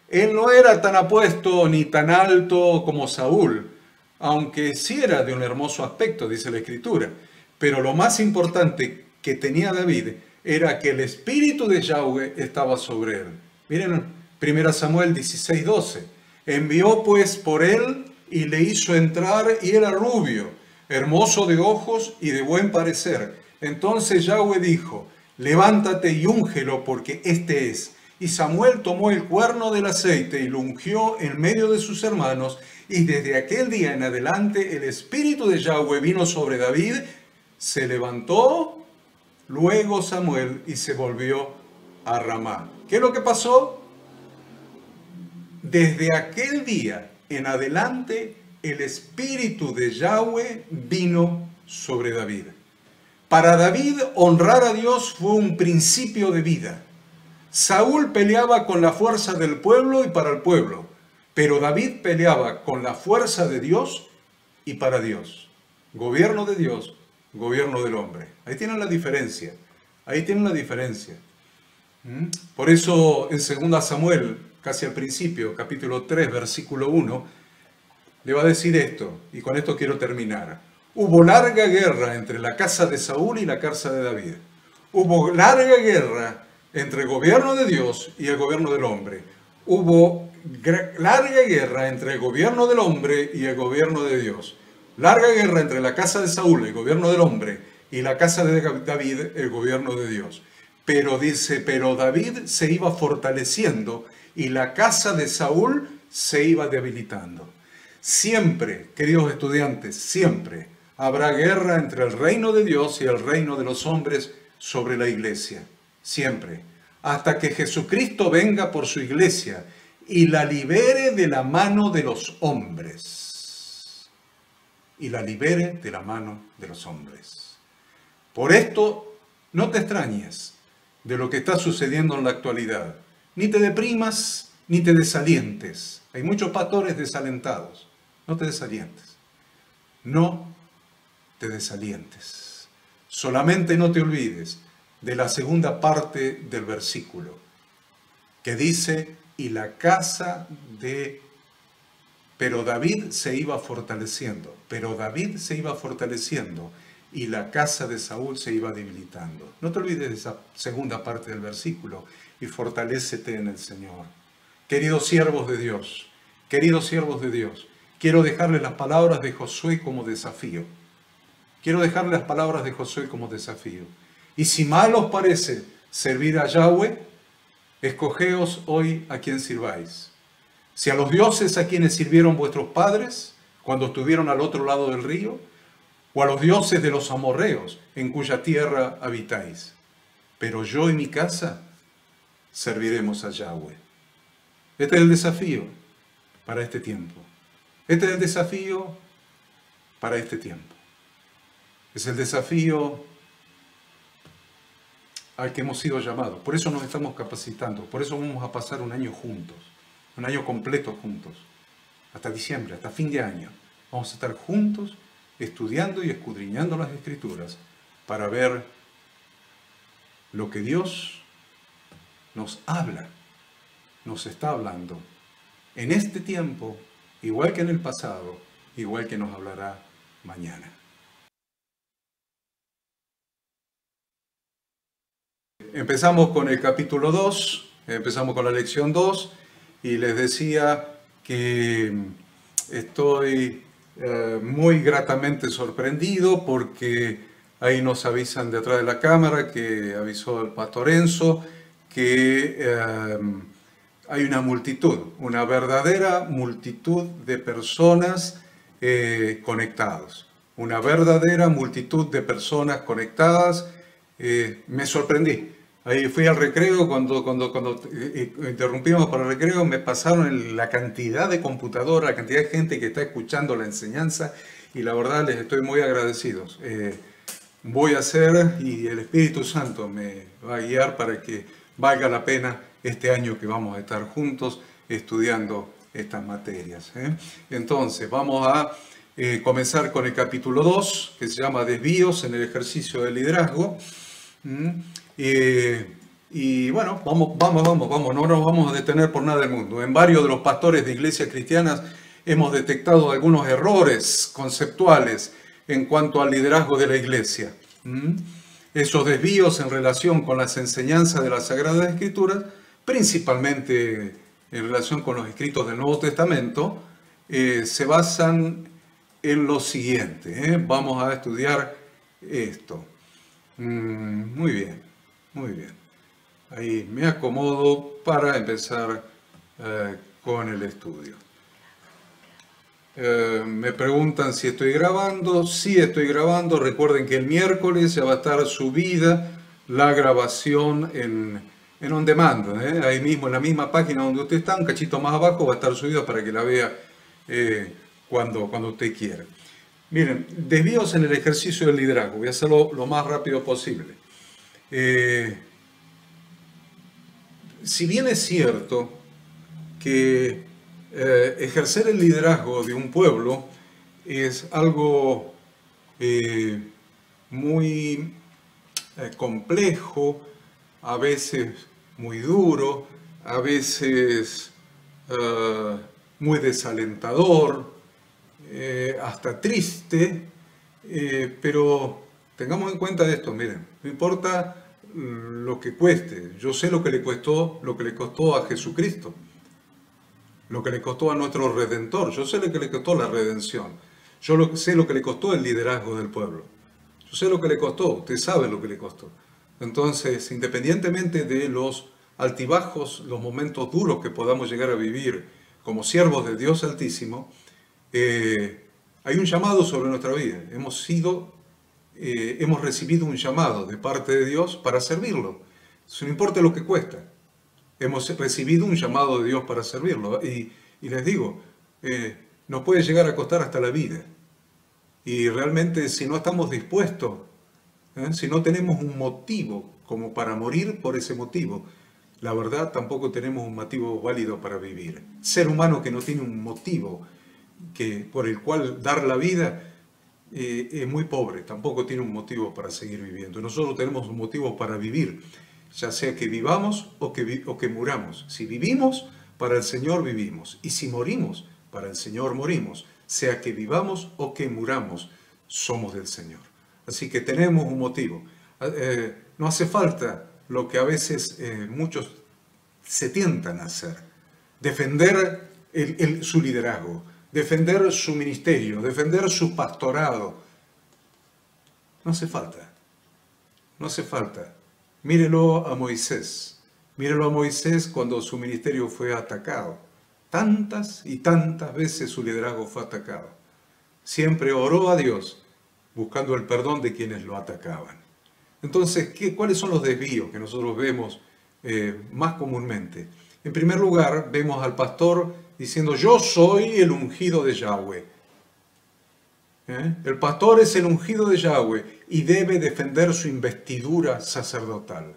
[SPEAKER 1] Él no era tan apuesto ni tan alto como Saúl, aunque sí era de un hermoso aspecto, dice la Escritura. Pero lo más importante que tenía David era que el Espíritu de Yahweh estaba sobre él. Miren, 1 Samuel 16:12. Envió pues por él y le hizo entrar, y era rubio, hermoso de ojos y de buen parecer. Entonces Yahweh dijo, levántate y úngelo, porque este es. Y Samuel tomó el cuerno del aceite y lo ungió en medio de sus hermanos, y desde aquel día en adelante el Espíritu de Yahweh vino sobre David. Se levantó luego Samuel y se volvió a Ramá. ¿Qué es lo que pasó? Desde aquel día en adelante el Espíritu de Yahweh vino sobre David. Para David honrar a Dios fue un principio de vida. Saúl peleaba con la fuerza del pueblo y para el pueblo, pero David peleaba con la fuerza de Dios y para Dios. Gobierno de Dios, gobierno del hombre. Ahí tienen la diferencia. Ahí tienen la diferencia. Por eso en 2 Samuel, casi al principio, capítulo 3, versículo 1, le va a decir esto, y con esto quiero terminar. Hubo larga guerra entre la casa de Saúl y la casa de David. Hubo larga guerra entre el gobierno de Dios y el gobierno del hombre. Hubo larga guerra entre el gobierno del hombre y el gobierno de Dios. Larga guerra entre la casa de Saúl, el gobierno del hombre, y la casa de David, el gobierno de Dios. Pero dice, pero David se iba fortaleciendo y la casa de Saúl se iba debilitando. Siempre, queridos estudiantes, siempre habrá guerra entre el reino de Dios y el reino de los hombres sobre la iglesia. Siempre. Hasta que Jesucristo venga por su iglesia y la libere de la mano de los hombres. Y la libere de la mano de los hombres. Por esto, no te extrañes de lo que está sucediendo en la actualidad. Ni te deprimas, ni te desalientes. Hay muchos pastores desalentados. No te desalientes. No te desalientes. Solamente no te olvides de la segunda parte del versículo, que dice, y la casa de... Pero David se iba fortaleciendo, y la casa de Saúl se iba debilitando. No te olvides de esa segunda parte del versículo, y fortalécete en el Señor. Queridos siervos de Dios, quiero dejarles las palabras de Josué como desafío. Y si mal os parece servir a Yahweh, escogeos hoy a quien sirváis. Si a los dioses a quienes sirvieron vuestros padres cuando estuvieron al otro lado del río, o a los dioses de los amorreos en cuya tierra habitáis. Pero yo y mi casa serviremos a Yahweh. Este es el desafío para este tiempo. Es el desafío al que hemos sido llamados. Por eso nos estamos capacitando. Por eso vamos a pasar un año juntos. Un año completo juntos. Hasta diciembre, hasta fin de año. Vamos a estar juntos estudiando y escudriñando las Escrituras para ver lo que Dios nos habla, nos está hablando en este tiempo, igual que en el pasado, igual que nos hablará mañana. Empezamos con el capítulo 2, empezamos con la lección 2 y les decía que estoy muy gratamente sorprendido porque Ahí nos avisan de atrás de la cámara que avisó el pastor Enzo que hay una multitud, una verdadera multitud de personas conectados. Una verdadera multitud de personas conectadas. Me sorprendí. Ahí fui al recreo, cuando interrumpimos para el recreo, me pasaron la cantidad de computadoras, la cantidad de gente que está escuchando la enseñanza, y la verdad les estoy muy agradecidos. Voy a hacer, y el Espíritu Santo me va a guiar para que valga la pena este año que vamos a estar juntos estudiando estas materias. Entonces, vamos a comenzar con el capítulo 2, que se llama Desvíos en el ejercicio del liderazgo. Y bueno, vamos, no nos vamos a detener por nada del mundo. En varios de los pastores de iglesias cristianas hemos detectado algunos errores conceptuales en cuanto al liderazgo de la iglesia. Esos desvíos en relación con las enseñanzas de las Sagradas Escrituras, principalmente en relación con los escritos del Nuevo Testamento, se basan en lo siguiente. Vamos a estudiar esto. Muy bien, muy bien. Ahí me acomodo para empezar con el estudio. Me preguntan si estoy grabando. Sí, estoy grabando. Recuerden que el miércoles ya va a estar subida la grabación en on demand. Ahí mismo, en la misma página donde usted está, un cachito más abajo, va a estar subida para que la vea cuando usted quiera. Miren, desvíos en el ejercicio del liderazgo. Voy a hacerlo lo más rápido posible. Si bien es cierto que ejercer el liderazgo de un pueblo es algo muy complejo, a veces muy duro, a veces muy desalentador, hasta triste, pero tengamos en cuenta esto, miren, no importa lo que cueste, yo sé lo que le costó a Jesucristo, lo que le costó a nuestro Redentor, yo sé lo que le costó la redención, sé lo que le costó el liderazgo del pueblo, yo sé lo que le costó, usted sabe lo que le costó. Entonces, independientemente de los altibajos, los momentos duros que podamos llegar a vivir como siervos de Dios Altísimo, hay un llamado sobre nuestra vida. Hemos recibido un llamado de parte de Dios para servirlo. Eso no importa lo que cuesta. Hemos recibido un llamado de Dios para servirlo. Y les digo, nos puede llegar a costar hasta la vida. Y realmente si no estamos dispuestos, si no tenemos un motivo como para morir por ese motivo, la verdad tampoco tenemos un motivo válido para vivir. Ser humano que no tiene un motivo por el cual dar la vida es muy pobre, tampoco tiene un motivo para seguir viviendo. Nosotros tenemos un motivo para vivir, ya sea que vivamos o que muramos. Si vivimos, para el Señor vivimos, y si morimos, para el Señor morimos. Sea que vivamos o que muramos, somos del Señor. Así que tenemos un motivo. No hace falta lo que a veces muchos se tientan a hacer, defender su liderazgo, defender su ministerio, defender su pastorado. No hace falta. No hace falta. Mírelo a Moisés. Mírelo a Moisés cuando su ministerio fue atacado. Tantas y tantas veces su liderazgo fue atacado. Siempre oró a Dios buscando el perdón de quienes lo atacaban. Entonces, ¿cuáles son los desvíos que nosotros vemos más comúnmente? En primer lugar, vemos al pastor diciendo, yo soy el ungido de Yahweh. El pastor es el ungido de Yahweh y debe defender su investidura sacerdotal.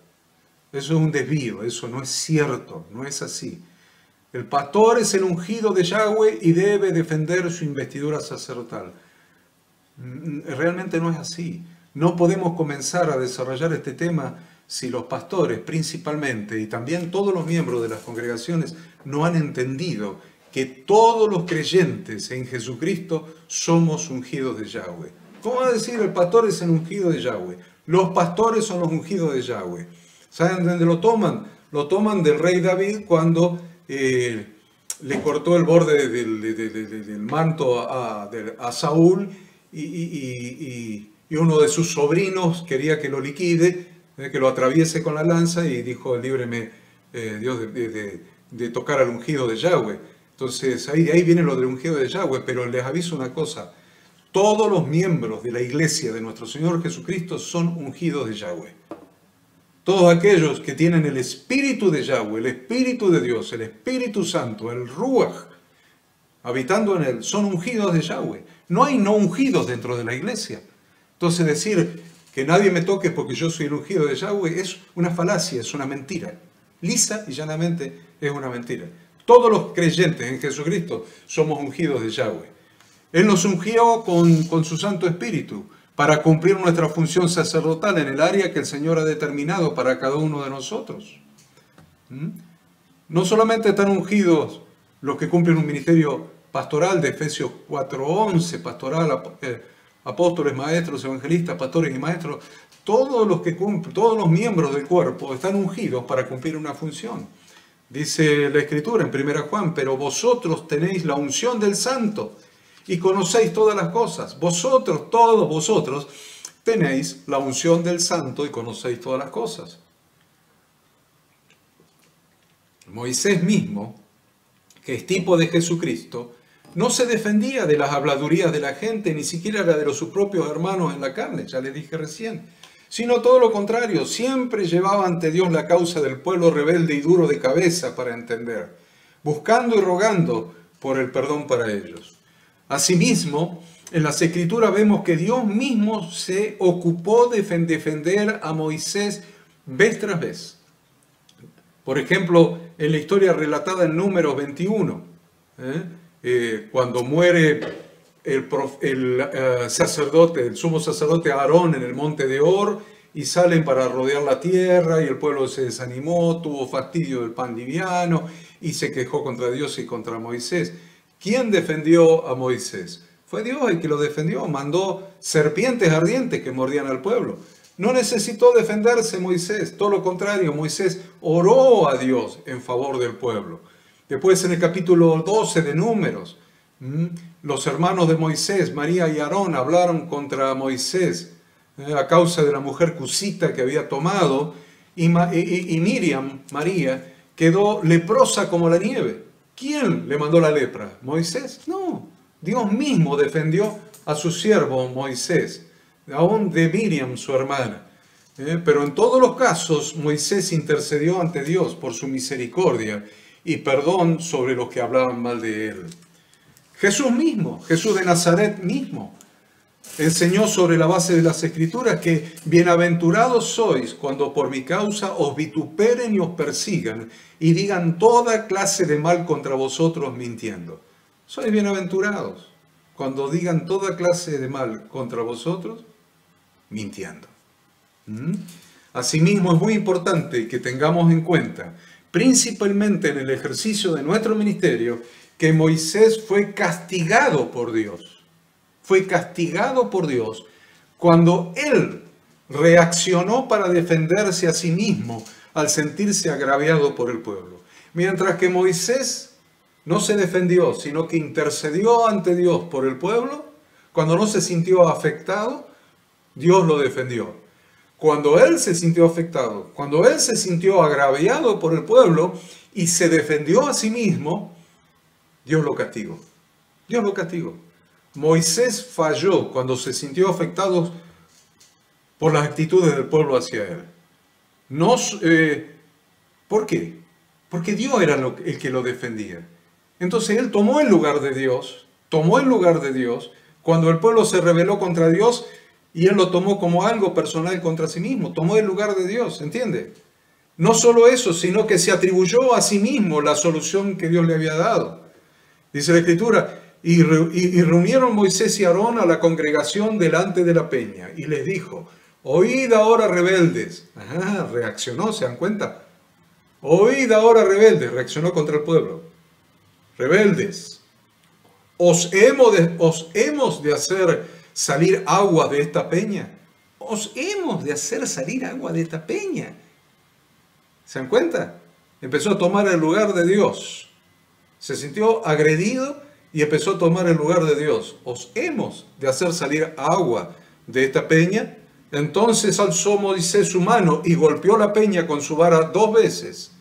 [SPEAKER 1] Eso es un desvío, eso no es cierto, no es así. El pastor es el ungido de Yahweh y debe defender su investidura sacerdotal. Realmente no es así. No podemos comenzar a desarrollar este tema si los pastores principalmente y también todos los miembros de las congregaciones no han entendido que todos los creyentes en Jesucristo somos ungidos de Yahweh. ¿Cómo va a decir el pastor es el ungido de Yahweh? Los pastores son los ungidos de Yahweh. ¿Saben dónde lo toman? Lo toman del rey David cuando le cortó el borde del manto a Saúl y y uno de sus sobrinos quería que lo liquide, que lo atraviese con la lanza, y dijo, líbreme Dios de tocar al ungido de Yahweh. Entonces ahí viene lo del ungido de Yahweh, pero les aviso una cosa, todos los miembros de la iglesia de nuestro Señor Jesucristo son ungidos de Yahweh. Todos aquellos que tienen el Espíritu de Yahweh, el Espíritu de Dios, el Espíritu Santo, el Ruach, habitando en él, son ungidos de Yahweh. No hay no ungidos dentro de la iglesia. Entonces decir que nadie me toque porque yo soy el ungido de Yahweh es una falacia, es una mentira. Lisa y llanamente es una mentira. Todos los creyentes en Jesucristo somos ungidos de Yahweh. Él nos ungió con su Santo Espíritu para cumplir nuestra función sacerdotal en el área que el Señor ha determinado para cada uno de nosotros. No solamente están ungidos los que cumplen un ministerio pastoral de Efesios 4:11, pastoral, apóstoles, maestros, evangelistas, pastores y maestros, todos los que cumplen, todos los miembros del cuerpo están ungidos para cumplir una función. Dice la Escritura en 1 Juan, pero vosotros tenéis la unción del Santo y conocéis todas las cosas. Vosotros, todos vosotros, tenéis la unción del Santo y conocéis todas las cosas. Moisés mismo, que es tipo de Jesucristo, no se defendía de las habladurías de la gente, ni siquiera la de sus propios hermanos en la carne, ya les dije recién, sino todo lo contrario, siempre llevaba ante Dios la causa del pueblo rebelde y duro de cabeza para entender, buscando y rogando por el perdón para ellos. Asimismo, en las Escrituras vemos que Dios mismo se ocupó de defender a Moisés vez tras vez. Por ejemplo, en la historia relatada en Números 21, cuando muere el sacerdote, el sumo sacerdote Aarón en el monte de Hor, y salen para rodear la tierra, y el pueblo se desanimó, tuvo fastidio del pan liviano, y se quejó contra Dios y contra Moisés. ¿Quién defendió a Moisés? Fue Dios el que lo defendió, mandó serpientes ardientes que mordían al pueblo. No necesitó defenderse Moisés, todo lo contrario, Moisés oró a Dios en favor del pueblo. Después en el capítulo 12 de Números, los hermanos de Moisés, María y Aarón, hablaron contra Moisés a causa de la mujer cusita que había tomado, y Miriam, María, quedó leprosa como la nieve. ¿Quién le mandó la lepra? ¿Moisés? No, Dios mismo defendió a su siervo Moisés, aún de Miriam, su hermana. Pero en todos los casos, Moisés intercedió ante Dios por su misericordia y perdón sobre los que hablaban mal de él. Jesús mismo, Jesús de Nazaret mismo, enseñó sobre la base de las Escrituras que bienaventurados sois cuando por mi causa os vituperen y os persigan y digan toda clase de mal contra vosotros mintiendo. Sois bienaventurados cuando digan toda clase de mal contra vosotros mintiendo. Asimismo, es muy importante que tengamos en cuenta, principalmente en el ejercicio de nuestro ministerio, que Moisés fue castigado por Dios. Fue castigado por Dios cuando él reaccionó para defenderse a sí mismo al sentirse agraviado por el pueblo. Mientras que Moisés no se defendió, sino que intercedió ante Dios por el pueblo, cuando no se sintió afectado, Dios lo defendió. Cuando él se sintió afectado, cuando él se sintió agraviado por el pueblo y se defendió a sí mismo, Dios lo castigó. Dios lo castigó. Moisés falló cuando se sintió afectado por las actitudes del pueblo hacia él. ¿Por qué? Porque Dios era el que lo defendía. Entonces él tomó el lugar de Dios, cuando el pueblo se rebeló contra Dios, y él lo tomó como algo personal contra sí mismo, tomó el lugar de Dios, ¿entiende? No solo eso, sino que se atribuyó a sí mismo la solución que Dios le había dado. Dice la Escritura, y reunieron Moisés y Aarón a la congregación delante de la peña, y les dijo, oíd ahora rebeldes. Reaccionó, ¿se dan cuenta? Oíd ahora rebeldes, reaccionó contra el pueblo. Rebeldes, ¿os hemos de hacer salir agua de esta peña? ¿Os hemos de hacer salir agua de esta peña? ¿Se dan cuenta? Empezó a tomar el lugar de Dios. Se sintió agredido y empezó a tomar el lugar de Dios. Os hemos de hacer salir agua de esta peña? Entonces alzó Moisés su mano y golpeó la peña con su vara 2 veces,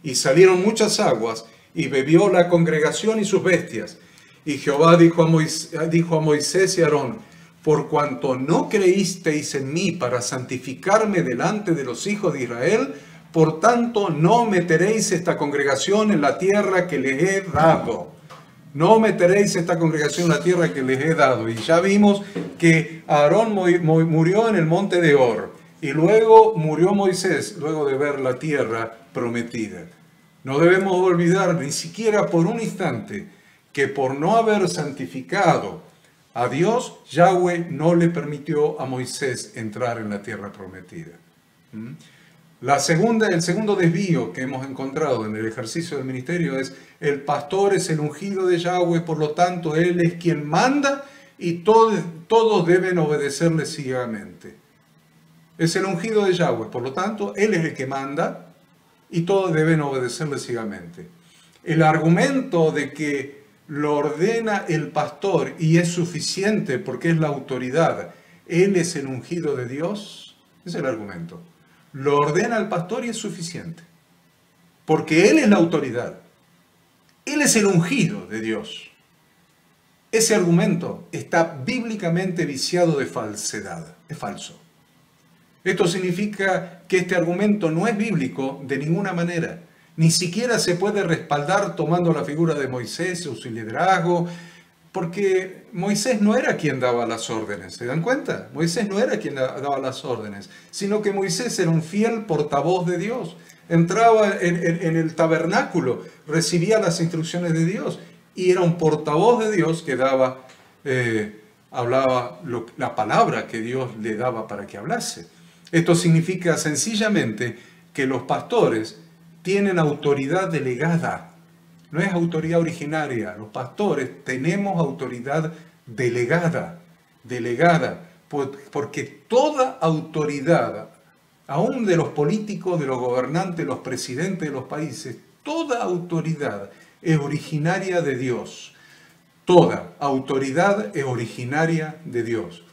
[SPEAKER 1] y salieron muchas aguas, y bebió la congregación y sus bestias. Y Jehová dijo a Moisés y a Aarón: por cuanto no creísteis en mí para santificarme delante de los hijos de Israel, por tanto no meteréis esta congregación en la tierra que les he dado. No meteréis esta congregación en la tierra que les he dado. Y ya vimos que Aarón murió en el monte de Hor. Y luego murió Moisés, luego de ver la tierra prometida. No debemos olvidar ni siquiera por un instante que por no haber santificado a Dios, Yahweh no le permitió a Moisés entrar en la tierra prometida. El segundo desvío que hemos encontrado en el ejercicio del ministerio es: el pastor es el ungido de Yahweh, por lo tanto él es quien manda y todos deben obedecerle ciegamente. Es el ungido de Yahweh, por lo tanto él es el que manda y todos deben obedecerle ciegamente. El argumento de que lo ordena el pastor y es suficiente porque es la autoridad, él es el ungido de Dios, es el argumento. Lo ordena el pastor y es suficiente, porque él es la autoridad, él es el ungido de Dios. Ese argumento está bíblicamente viciado de falsedad, es falso. Esto significa que este argumento no es bíblico de ninguna manera. Ni siquiera se puede respaldar tomando la figura de Moisés o su liderazgo, porque Moisés no era quien daba las órdenes, ¿se dan cuenta? Moisés no era quien daba las órdenes, sino que Moisés era un fiel portavoz de Dios. Entraba en el tabernáculo, recibía las instrucciones de Dios y era un portavoz de Dios que hablaba la palabra que Dios le daba para que hablase. Esto significa sencillamente que los pastores tienen autoridad delegada. No es autoridad originaria. Los pastores tenemos autoridad delegada, porque toda autoridad, aún de los políticos, de los gobernantes, los presidentes de los países, toda autoridad es originaria de Dios. Toda autoridad es originaria de Dios.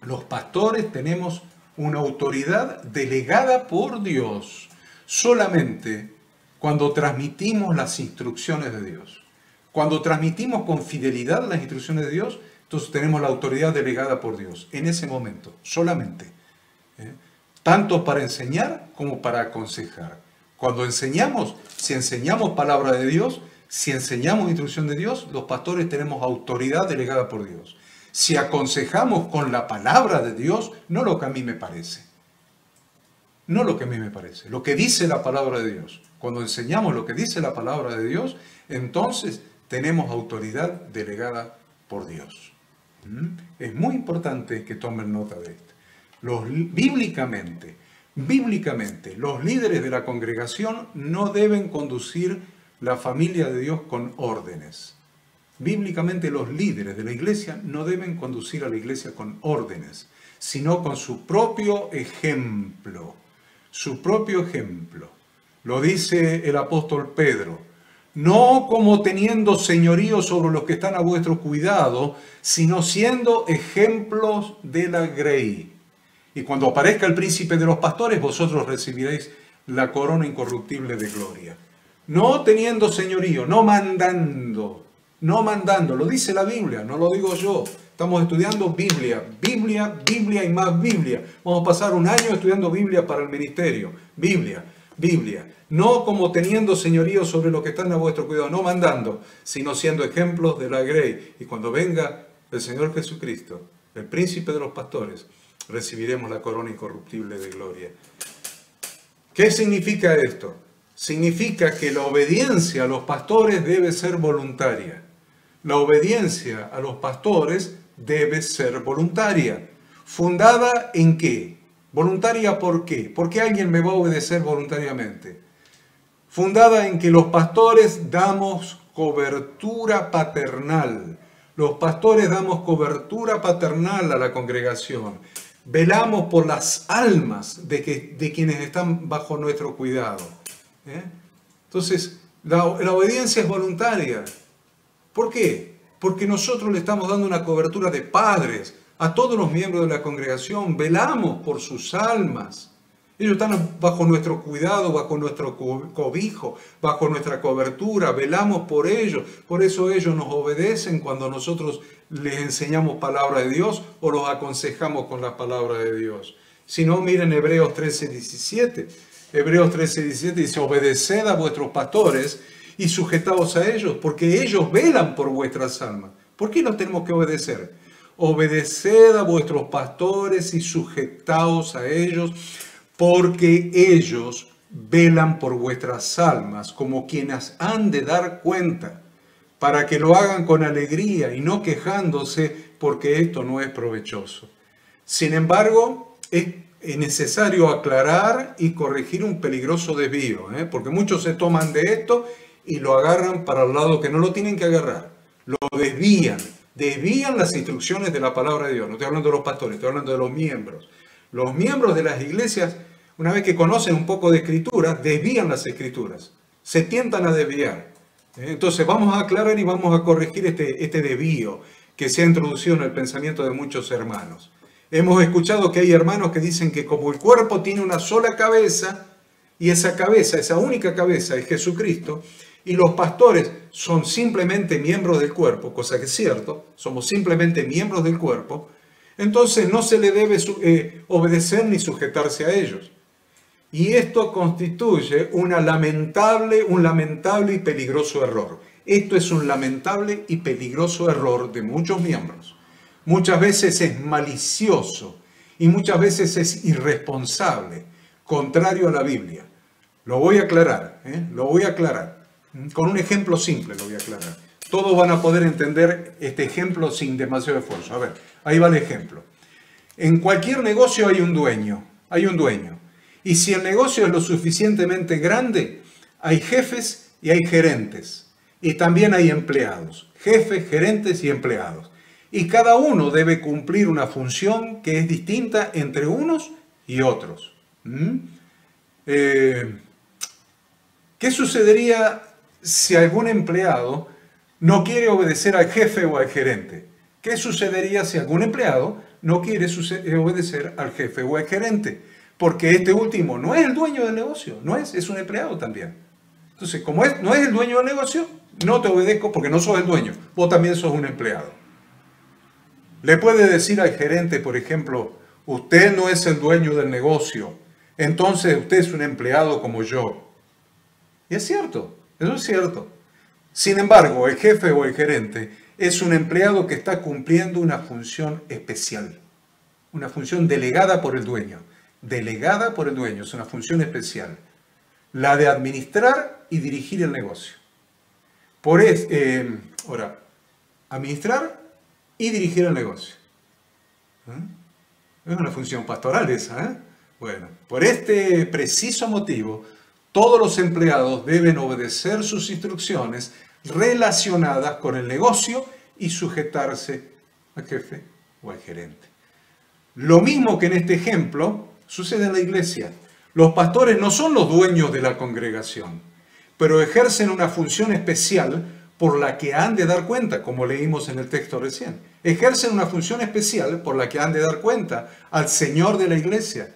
[SPEAKER 1] Los pastores tenemos una autoridad delegada por Dios solamente cuando transmitimos las instrucciones de Dios. Cuando transmitimos con fidelidad las instrucciones de Dios, entonces tenemos la autoridad delegada por Dios. En ese momento, solamente. Tanto para enseñar como para aconsejar. Cuando enseñamos, si enseñamos palabra de Dios, si enseñamos instrucción de Dios, los pastores tenemos autoridad delegada por Dios. Si aconsejamos con la palabra de Dios, no lo que a mí me parece. No lo que a mí me parece, lo que dice la palabra de Dios. Cuando enseñamos lo que dice la palabra de Dios, entonces tenemos autoridad delegada por Dios. Es muy importante que tomen nota de esto. Bíblicamente, los líderes de la congregación no deben conducir la familia de Dios con órdenes. Bíblicamente los líderes de la iglesia no deben conducir a la iglesia con órdenes, sino con su propio ejemplo. Su propio ejemplo. Lo dice el apóstol Pedro. No como teniendo señorío sobre los que están a vuestro cuidado, sino siendo ejemplos de la grey. Y cuando aparezca el príncipe de los pastores, vosotros recibiréis la corona incorruptible de gloria. No teniendo señorío, no mandando, lo dice la Biblia, no lo digo yo. Estamos estudiando Biblia y más Biblia. Vamos a pasar un año estudiando Biblia para el ministerio. Biblia. No como teniendo señorío sobre los que están a vuestro cuidado, no mandando, sino siendo ejemplos de la grey. Y cuando venga el Señor Jesucristo, el príncipe de los pastores, recibiremos la corona incorruptible de gloria. ¿Qué significa esto? Significa que la obediencia a los pastores debe ser voluntaria. La obediencia a los pastores debe ser voluntaria. ¿Fundada en qué? ¿Voluntaria por qué? ¿Por qué alguien me va a obedecer voluntariamente? Fundada en que los pastores damos cobertura paternal. Los pastores damos cobertura paternal a la congregación. Velamos por las almas de quienes están bajo nuestro cuidado. Entonces, la obediencia es voluntaria. ¿Por qué? Porque nosotros le estamos dando una cobertura de padres a todos los miembros de la congregación, velamos por sus almas. Ellos están bajo nuestro cuidado, bajo nuestro cobijo, bajo nuestra cobertura, velamos por ellos. Por eso ellos nos obedecen cuando nosotros les enseñamos palabra de Dios o los aconsejamos con la palabra de Dios. Si no, miren Hebreos 13:17. Hebreos 13:17 dice, obedeced a vuestros pastores y sujetaos a ellos, porque ellos velan por vuestras almas. ¿Por qué los tenemos que obedecer? Obedeced a vuestros pastores y sujetaos a ellos, porque ellos velan por vuestras almas, como quienes han de dar cuenta, para que lo hagan con alegría y no quejándose, porque esto no es provechoso. Sin embargo, es necesario aclarar y corregir un peligroso desvío, porque muchos se toman de esto y lo agarran para el lado que no lo tienen que agarrar. Lo desvían las instrucciones de la palabra de Dios. No estoy hablando de los pastores, estoy hablando de los miembros. Los miembros de las iglesias, una vez que conocen un poco de escritura, desvían las escrituras, se tientan a desviar. Entonces vamos a aclarar y vamos a corregir este desvío que se ha introducido en el pensamiento de muchos hermanos. Hemos escuchado que hay hermanos que dicen que como el cuerpo tiene una sola cabeza, y esa cabeza, esa única cabeza es Jesucristo, y los pastores son simplemente miembros del cuerpo, cosa que es cierto, somos simplemente miembros del cuerpo, entonces no se le debe obedecer ni sujetarse a ellos. Y esto constituye un lamentable y peligroso error. Esto es un lamentable y peligroso error de muchos miembros. Muchas veces es malicioso y muchas veces es irresponsable, contrario a la Biblia. Lo voy a aclarar, lo voy a aclarar. Con un ejemplo simple lo voy a aclarar. Todos van a poder entender este ejemplo sin demasiado esfuerzo. A ver, ahí va el ejemplo. En cualquier negocio hay un dueño. Y si el negocio es lo suficientemente grande, hay jefes y hay gerentes. Y también hay empleados. Jefes, gerentes y empleados. Y cada uno debe cumplir una función que es distinta entre unos y otros. ¿Qué sucedería si algún empleado no quiere obedecer al jefe o al gerente? ¿Qué sucedería si algún empleado no quiere obedecer al jefe o al gerente? Porque este último no es el dueño del negocio, es un empleado también. Entonces, como no es el dueño del negocio, no te obedezco porque no sos el dueño, vos también sos un empleado. Le puede decir al gerente, por ejemplo, usted no es el dueño del negocio, entonces usted es un empleado como yo. Y es cierto, eso es cierto. Sin embargo, el jefe o el gerente es un empleado que está cumpliendo una función especial, una función delegada por el dueño. Delegada por el dueño, es una función especial, la de administrar y dirigir el negocio. Ahora, administrar y dirigir el negocio. Es una función pastoral esa, Bueno, por este preciso motivo, todos los empleados deben obedecer sus instrucciones relacionadas con el negocio y sujetarse al jefe o al gerente. Lo mismo que en este ejemplo sucede en la iglesia. Los pastores no son los dueños de la congregación, pero ejercen una función especial por la que han de dar cuenta, como leímos en el texto recién. Ejercen una función especial por la que han de dar cuenta al Señor de la iglesia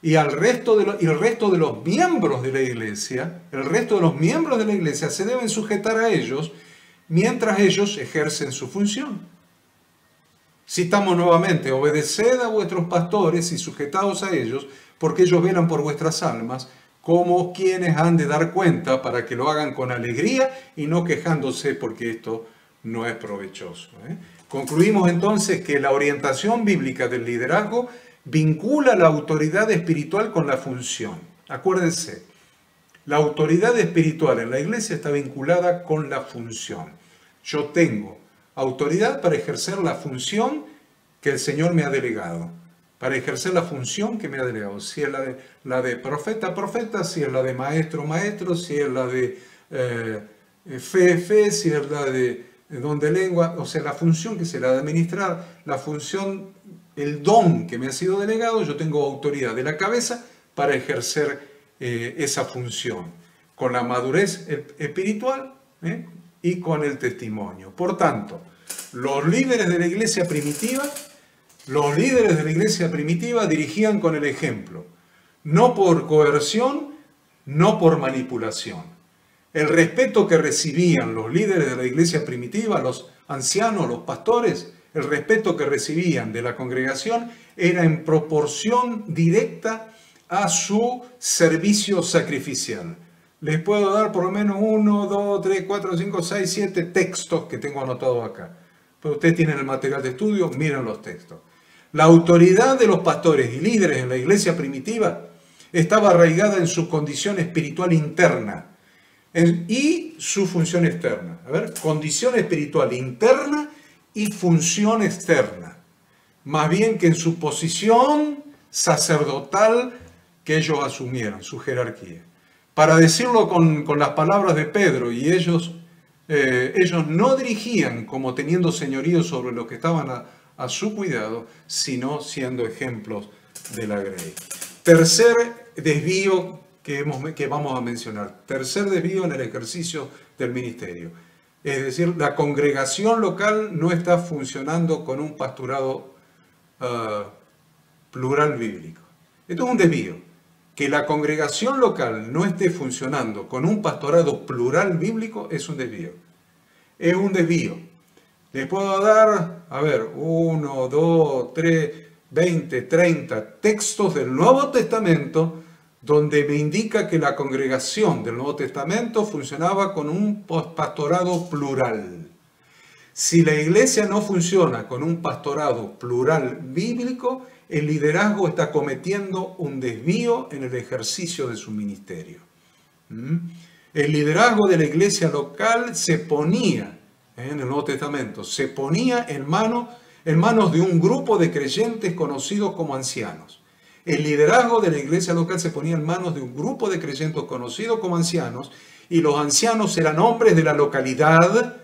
[SPEAKER 1] y al resto de los miembros de la iglesia. El resto de los miembros de la iglesia se deben sujetar a ellos mientras ellos ejercen su función. Citamos nuevamente, obedeced a vuestros pastores y sujetaos a ellos, porque ellos velan por vuestras almas, como quienes han de dar cuenta para que lo hagan con alegría y no quejándose porque esto no es provechoso. Concluimos entonces que la orientación bíblica del liderazgo vincula la autoridad espiritual con la función. Acuérdense, la autoridad espiritual en la iglesia está vinculada con la función. Yo tengo autoridad para ejercer la función que el Señor me ha delegado. Para ejercer la función que me ha delegado. Si es la de profeta, profeta, si es la de maestro, maestro, si es la de fe, fe, si es la de don de lengua. O sea, la función que se la de administrar, la función, el don que me ha sido delegado, yo tengo autoridad de la cabeza para ejercer esa función. Con la madurez espiritual y con el testimonio. Por tanto, los líderes de la iglesia primitiva Los líderes de la iglesia primitiva dirigían con el ejemplo, no por coerción, no por manipulación. El respeto que recibían los líderes de la iglesia primitiva, los ancianos, los pastores, el respeto que recibían de la congregación era en proporción directa a su servicio sacrificial. Les puedo dar por lo menos 1, 2, 3, 4, 5, 6, 7 textos que tengo anotados acá. Pero ustedes tienen el material de estudio, miren los textos. La autoridad de los pastores y líderes en la iglesia primitiva estaba arraigada en su condición espiritual interna y su función externa. A ver, condición espiritual interna y función externa. Más bien que en su posición sacerdotal que ellos asumieron, su jerarquía. Para decirlo con las palabras de Pedro, y ellos no dirigían como teniendo señorío sobre los que estaban a su cuidado, sino siendo ejemplos de la grey. Tercer desvío que vamos a mencionar. Tercer desvío en el ejercicio del ministerio. Es decir, la congregación local no está funcionando con un pastorado plural bíblico. Esto es un desvío. Que la congregación local no esté funcionando con un pastorado plural bíblico es un desvío. Es un desvío. Les puedo dar, 1, 2, 3, 20, 30 textos del Nuevo Testamento donde me indica que la congregación del Nuevo Testamento funcionaba con un pastorado plural. Si la iglesia no funciona con un pastorado plural bíblico, el liderazgo está cometiendo un desvío en el ejercicio de su ministerio. El liderazgo de la iglesia local se ponía, en el Nuevo Testamento, se ponía en manos de un grupo de creyentes conocidos como ancianos. El liderazgo de la iglesia local se ponía en manos de un grupo de creyentes conocidos como ancianos, y los ancianos eran hombres de la localidad,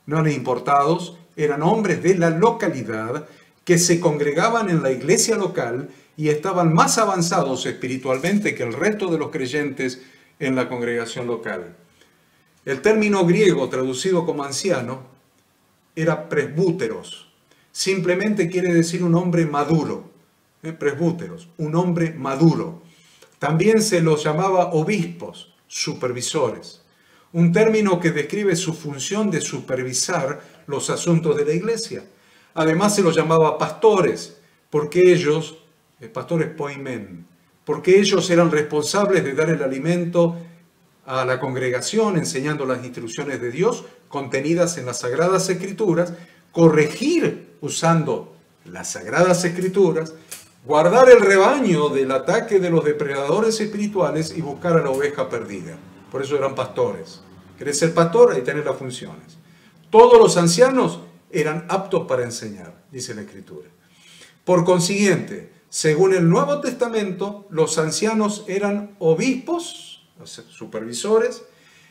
[SPEAKER 1] no eran importados, eran hombres de la localidad que se congregaban en la iglesia local y estaban más avanzados espiritualmente que el resto de los creyentes en la congregación local. El término griego traducido como anciano era presbúteros. Simplemente quiere decir un hombre maduro. Presbúteros, un hombre maduro. También se los llamaba obispos, supervisores. Un término que describe su función de supervisar los asuntos de la iglesia. Además se los llamaba pastores, porque ellos, pastores poimen, porque ellos eran responsables de dar el alimento a la congregación, enseñando las instrucciones de Dios contenidas en las Sagradas Escrituras, corregir usando las Sagradas Escrituras, guardar el rebaño del ataque de los depredadores espirituales y buscar a la oveja perdida. Por eso eran pastores. ¿Querés ser pastor? Ahí tenés las funciones. Todos los ancianos eran aptos para enseñar, dice la Escritura. Por consiguiente, según el Nuevo Testamento, los ancianos eran obispos, supervisores,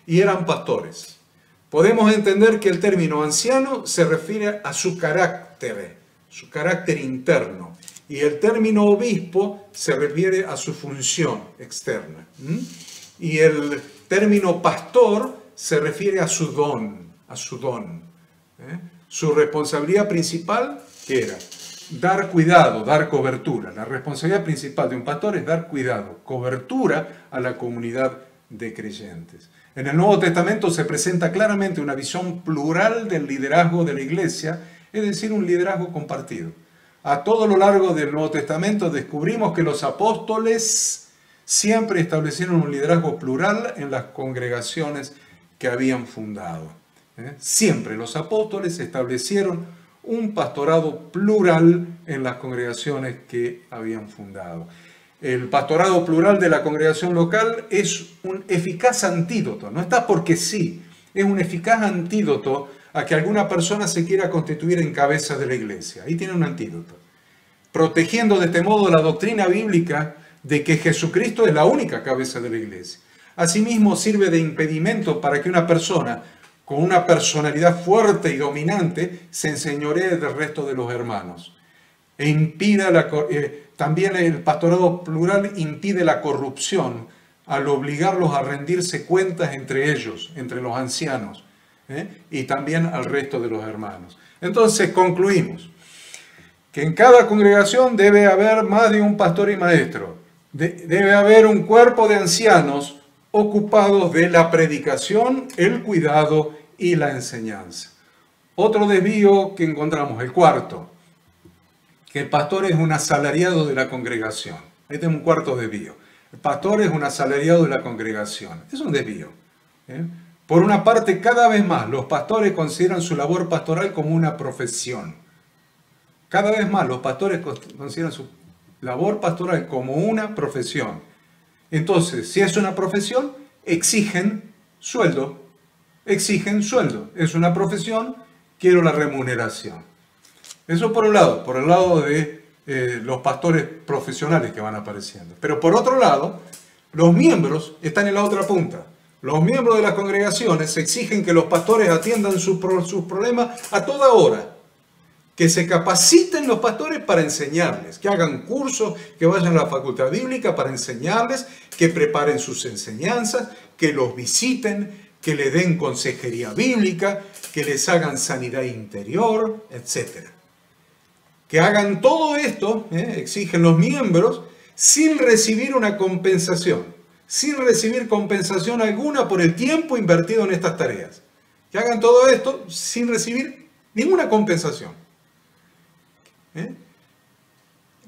[SPEAKER 1] y eran pastores. Podemos entender que el término anciano se refiere a su carácter interno, y el término obispo se refiere a su función externa. Y el término pastor se refiere a su don, Su responsabilidad principal, ¿qué era? Dar cuidado, dar cobertura. La responsabilidad principal de un pastor es dar cuidado, cobertura a la comunidad de creyentes. En el Nuevo Testamento se presenta claramente una visión plural del liderazgo de la iglesia, es decir, un liderazgo compartido. A todo lo largo del Nuevo Testamento descubrimos que los apóstoles siempre establecieron un liderazgo plural en las congregaciones que habían fundado. Siempre los apóstoles establecieron un pastorado plural en las congregaciones que habían fundado. El pastorado plural de la congregación local es un eficaz antídoto, no está porque sí, es un eficaz antídoto a que alguna persona se quiera constituir en cabeza de la iglesia. Ahí tiene un antídoto. Protegiendo de este modo la doctrina bíblica de que Jesucristo es la única cabeza de la iglesia. Asimismo sirve de impedimento para que una persona con una personalidad fuerte y dominante se enseñoree del resto de los hermanos. También el pastorado plural impide la corrupción al obligarlos a rendirse cuentas entre ellos, entre los ancianos, y también al resto de los hermanos. Entonces concluimos. que en cada congregación debe haber más de un pastor y maestro. Debe haber un cuerpo de ancianos ocupados de la predicación, el cuidado y la enseñanza. Otro desvío que encontramos, el cuarto, que el pastor es un asalariado de la congregación. Ahí tenemos un cuarto desvío. El pastor es un asalariado de la congregación. Es un desvío. Por una parte, cada vez más, los pastores consideran su labor pastoral como una profesión. Cada vez más, los pastores consideran su labor pastoral como una profesión. Entonces, si es una profesión, exigen sueldo. Exigen sueldo. Es una profesión, quiero la remuneración. Eso por un lado, por el lado de los pastores profesionales que van apareciendo. Pero por otro lado, los miembros están en la otra punta. Los miembros de las congregaciones exigen que los pastores atiendan sus problemas a toda hora. Que se capaciten los pastores para enseñarles, que hagan cursos, que vayan a la facultad bíblica para enseñarles, que preparen sus enseñanzas, que los visiten, que le den consejería bíblica, que les hagan sanidad interior, etc. Que hagan todo esto, exigen los miembros, sin recibir una compensación, sin recibir compensación alguna por el tiempo invertido en estas tareas. Que hagan todo esto sin recibir ninguna compensación.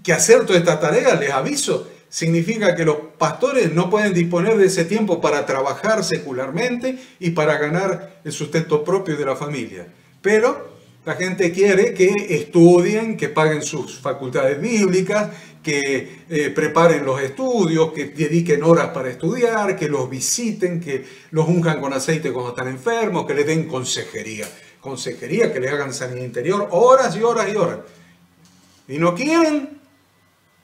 [SPEAKER 1] Que hacer toda esta tarea, les aviso, significa que los pastores no pueden disponer de ese tiempo para trabajar secularmente y para ganar el sustento propio de la familia. Pero la gente quiere que estudien, que paguen sus facultades bíblicas, que preparen los estudios, que dediquen horas para estudiar, que los visiten, que los unjan con aceite cuando están enfermos, que les den consejería. Consejería, que les hagan sanidad interior, horas y horas y horas. Y no quieren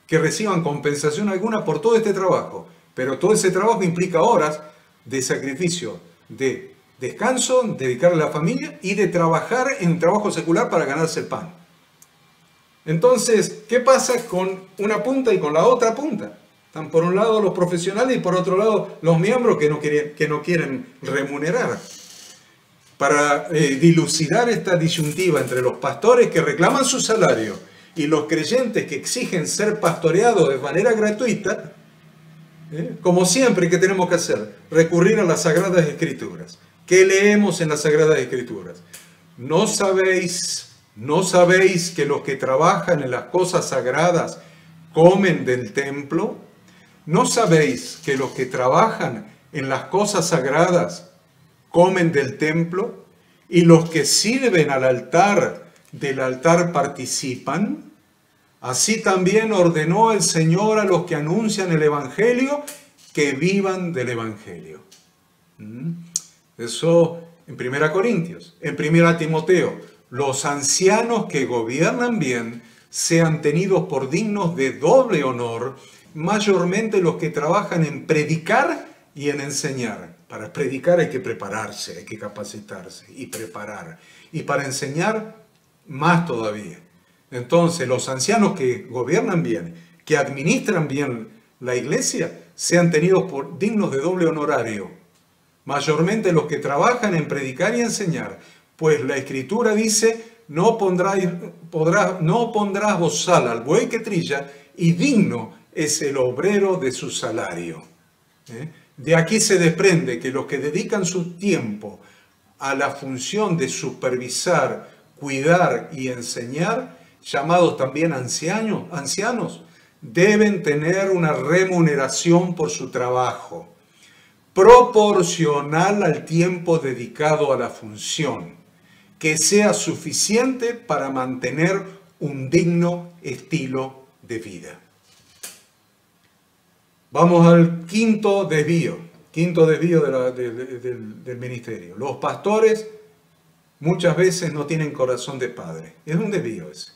[SPEAKER 1] que reciban compensación alguna por todo este trabajo. Pero todo ese trabajo implica horas de sacrificio, de descanso, dedicarle a la familia y de trabajar en trabajo secular para ganarse el pan. Entonces, ¿qué pasa con una punta y con la otra punta? Están por un lado los profesionales y por otro lado los miembros que no quieren remunerar. Para dilucidar esta disyuntiva entre los pastores que reclaman su salario y los creyentes que exigen ser pastoreados de manera gratuita, como siempre, ¿qué tenemos que hacer? Recurrir a las Sagradas Escrituras. ¿Qué leemos en las Sagradas Escrituras? ¿No sabéis que los que trabajan en las cosas sagradas comen del templo? ¿No sabéis que los que trabajan en las cosas sagradas comen del templo? ¿Y los que sirven al altar, del altar participan? Así también ordenó el Señor a los que anuncian el Evangelio que vivan del Evangelio. Eso en 1 Corintios, en 1 Timoteo. Los ancianos que gobiernan bien sean tenidos por dignos de doble honor, mayormente los que trabajan en predicar y en enseñar. Para predicar hay que prepararse, hay que capacitarse y preparar. Y para enseñar, más todavía. Entonces, los ancianos que gobiernan bien, que administran bien la iglesia, sean tenidos por dignos de doble honorario. Mayormente los que trabajan en predicar y enseñar. Pues la Escritura dice, no pondrás bozal al buey que trilla, y digno es el obrero de su salario. De aquí se desprende que los que dedican su tiempo a la función de supervisar, cuidar y enseñar, llamados también ancianos, deben tener una remuneración por su trabajo, proporcional al tiempo dedicado a la función, que sea suficiente para mantener un digno estilo de vida. Vamos al quinto desvío del ministerio. Los pastores muchas veces no tienen corazón de padre. Es un desvío ese.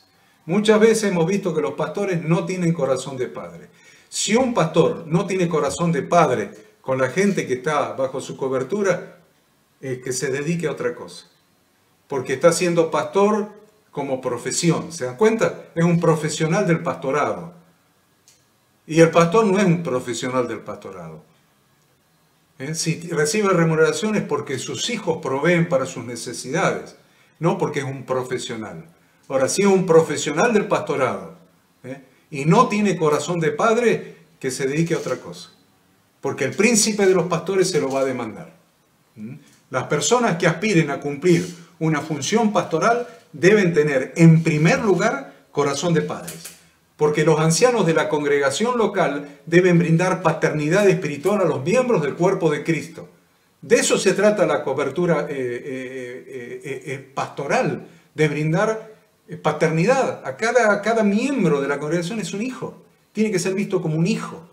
[SPEAKER 1] Muchas veces hemos visto que los pastores no tienen corazón de padre. Si un pastor no tiene corazón de padre con la gente que está bajo su cobertura, que se dedique a otra cosa. Porque está siendo pastor como profesión. ¿Se dan cuenta? Es un profesional del pastorado. Y el pastor no es un profesional del pastorado. Si recibe remuneraciones porque sus hijos proveen para sus necesidades, no porque es un profesional. Ahora, si es un profesional del pastorado, y no tiene corazón de padre, que se dedique a otra cosa. Porque el príncipe de los pastores se lo va a demandar. Las personas que aspiren a cumplir una función pastoral deben tener, en primer lugar, corazón de padres. Porque los ancianos de la congregación local deben brindar paternidad espiritual a los miembros del cuerpo de Cristo. De eso se trata la cobertura pastoral, de brindar paternidad. A cada miembro de la congregación es un hijo. Tiene que ser visto como un hijo.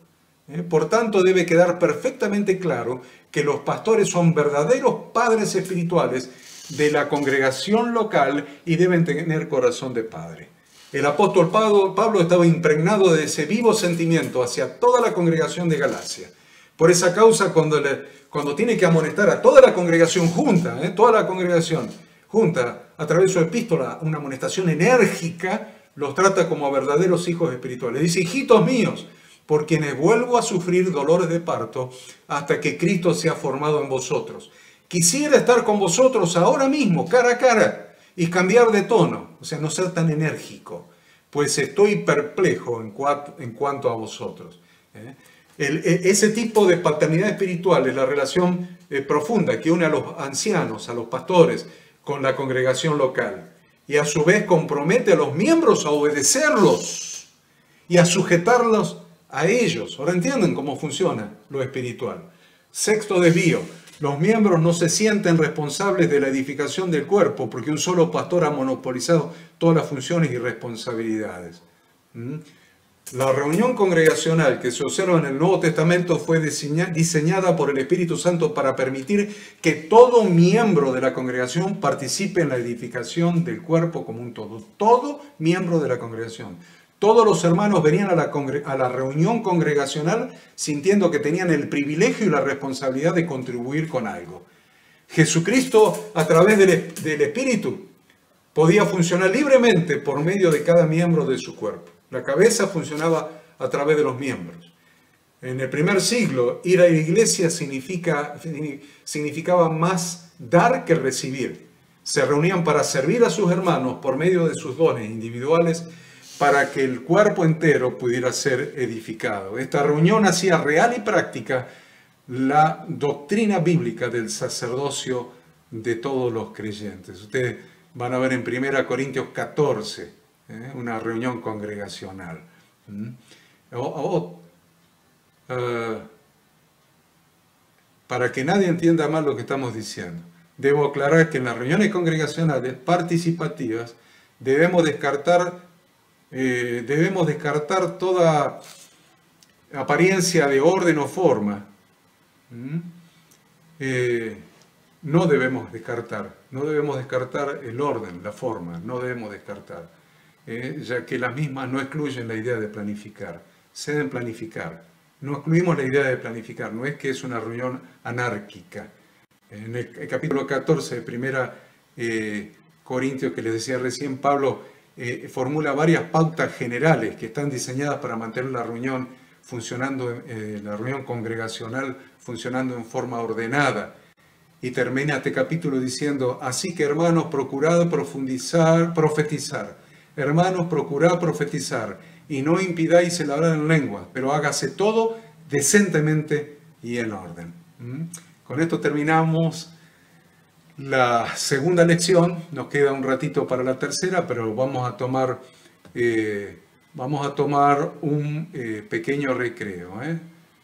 [SPEAKER 1] Por tanto, debe quedar perfectamente claro que los pastores son verdaderos padres espirituales de la congregación local y deben tener corazón de padre. El apóstol Pablo estaba impregnado de ese vivo sentimiento hacia toda la congregación de Galacia. Por esa causa, cuando tiene que amonestar a toda la congregación junta, toda la congregación junta, a través de su epístola, una amonestación enérgica, los trata como a verdaderos hijos espirituales. Dice: hijitos míos, por quienes vuelvo a sufrir dolores de parto hasta que Cristo sea formado en vosotros. Quisiera estar con vosotros ahora mismo, cara a cara, y cambiar de tono, o sea, no ser tan enérgico, pues estoy perplejo en cuanto a vosotros. Ese tipo de paternidad espiritual es la relación profunda que une a los ancianos, a los pastores, con la congregación local. Y a su vez compromete a los miembros a obedecerlos y a sujetarlos a ellos. Ahora entienden cómo funciona lo espiritual. Sexto desvío: los miembros no se sienten responsables de la edificación del cuerpo porque un solo pastor ha monopolizado todas las funciones y responsabilidades. La reunión congregacional que se observa en el Nuevo Testamento fue diseñada por el Espíritu Santo para permitir que todo miembro de la congregación participe en la edificación del cuerpo como un todo. Todo miembro de la congregación. Todos los hermanos venían a la reunión congregacional sintiendo que tenían el privilegio y la responsabilidad de contribuir con algo. Jesucristo, a través del Espíritu, podía funcionar libremente por medio de cada miembro de su cuerpo. La cabeza funcionaba a través de los miembros. En el primer siglo, ir a la iglesia significaba más dar que recibir. Se reunían para servir a sus hermanos por medio de sus dones individuales para que el cuerpo entero pudiera ser edificado. Esta reunión hacía real y práctica la doctrina bíblica del sacerdocio de todos los creyentes. Ustedes van a ver en 1 Corintios 14, una reunión congregacional. Para que nadie entienda mal lo que estamos diciendo, debo aclarar que en las reuniones congregacionales participativas debemos descartar toda apariencia de orden o forma. No debemos descartar el orden, la forma, no debemos descartar, ya que las mismas no excluyen la idea de planificar, se deben planificar. No excluimos la idea de planificar, no es que es una reunión anárquica. En el capítulo 14 de 1 Corintios, que les decía recién, Pablo formula varias pautas generales que están diseñadas para mantener la reunión funcionando, la reunión congregacional funcionando en forma ordenada. Y termina este capítulo diciendo: así que hermanos, procurad profetizar. Hermanos, procurad profetizar, y no impidáis el hablar en lengua, pero hágase todo decentemente y en orden. Con esto terminamos la segunda lección. Nos queda un ratito para la tercera, pero vamos a tomar un pequeño recreo.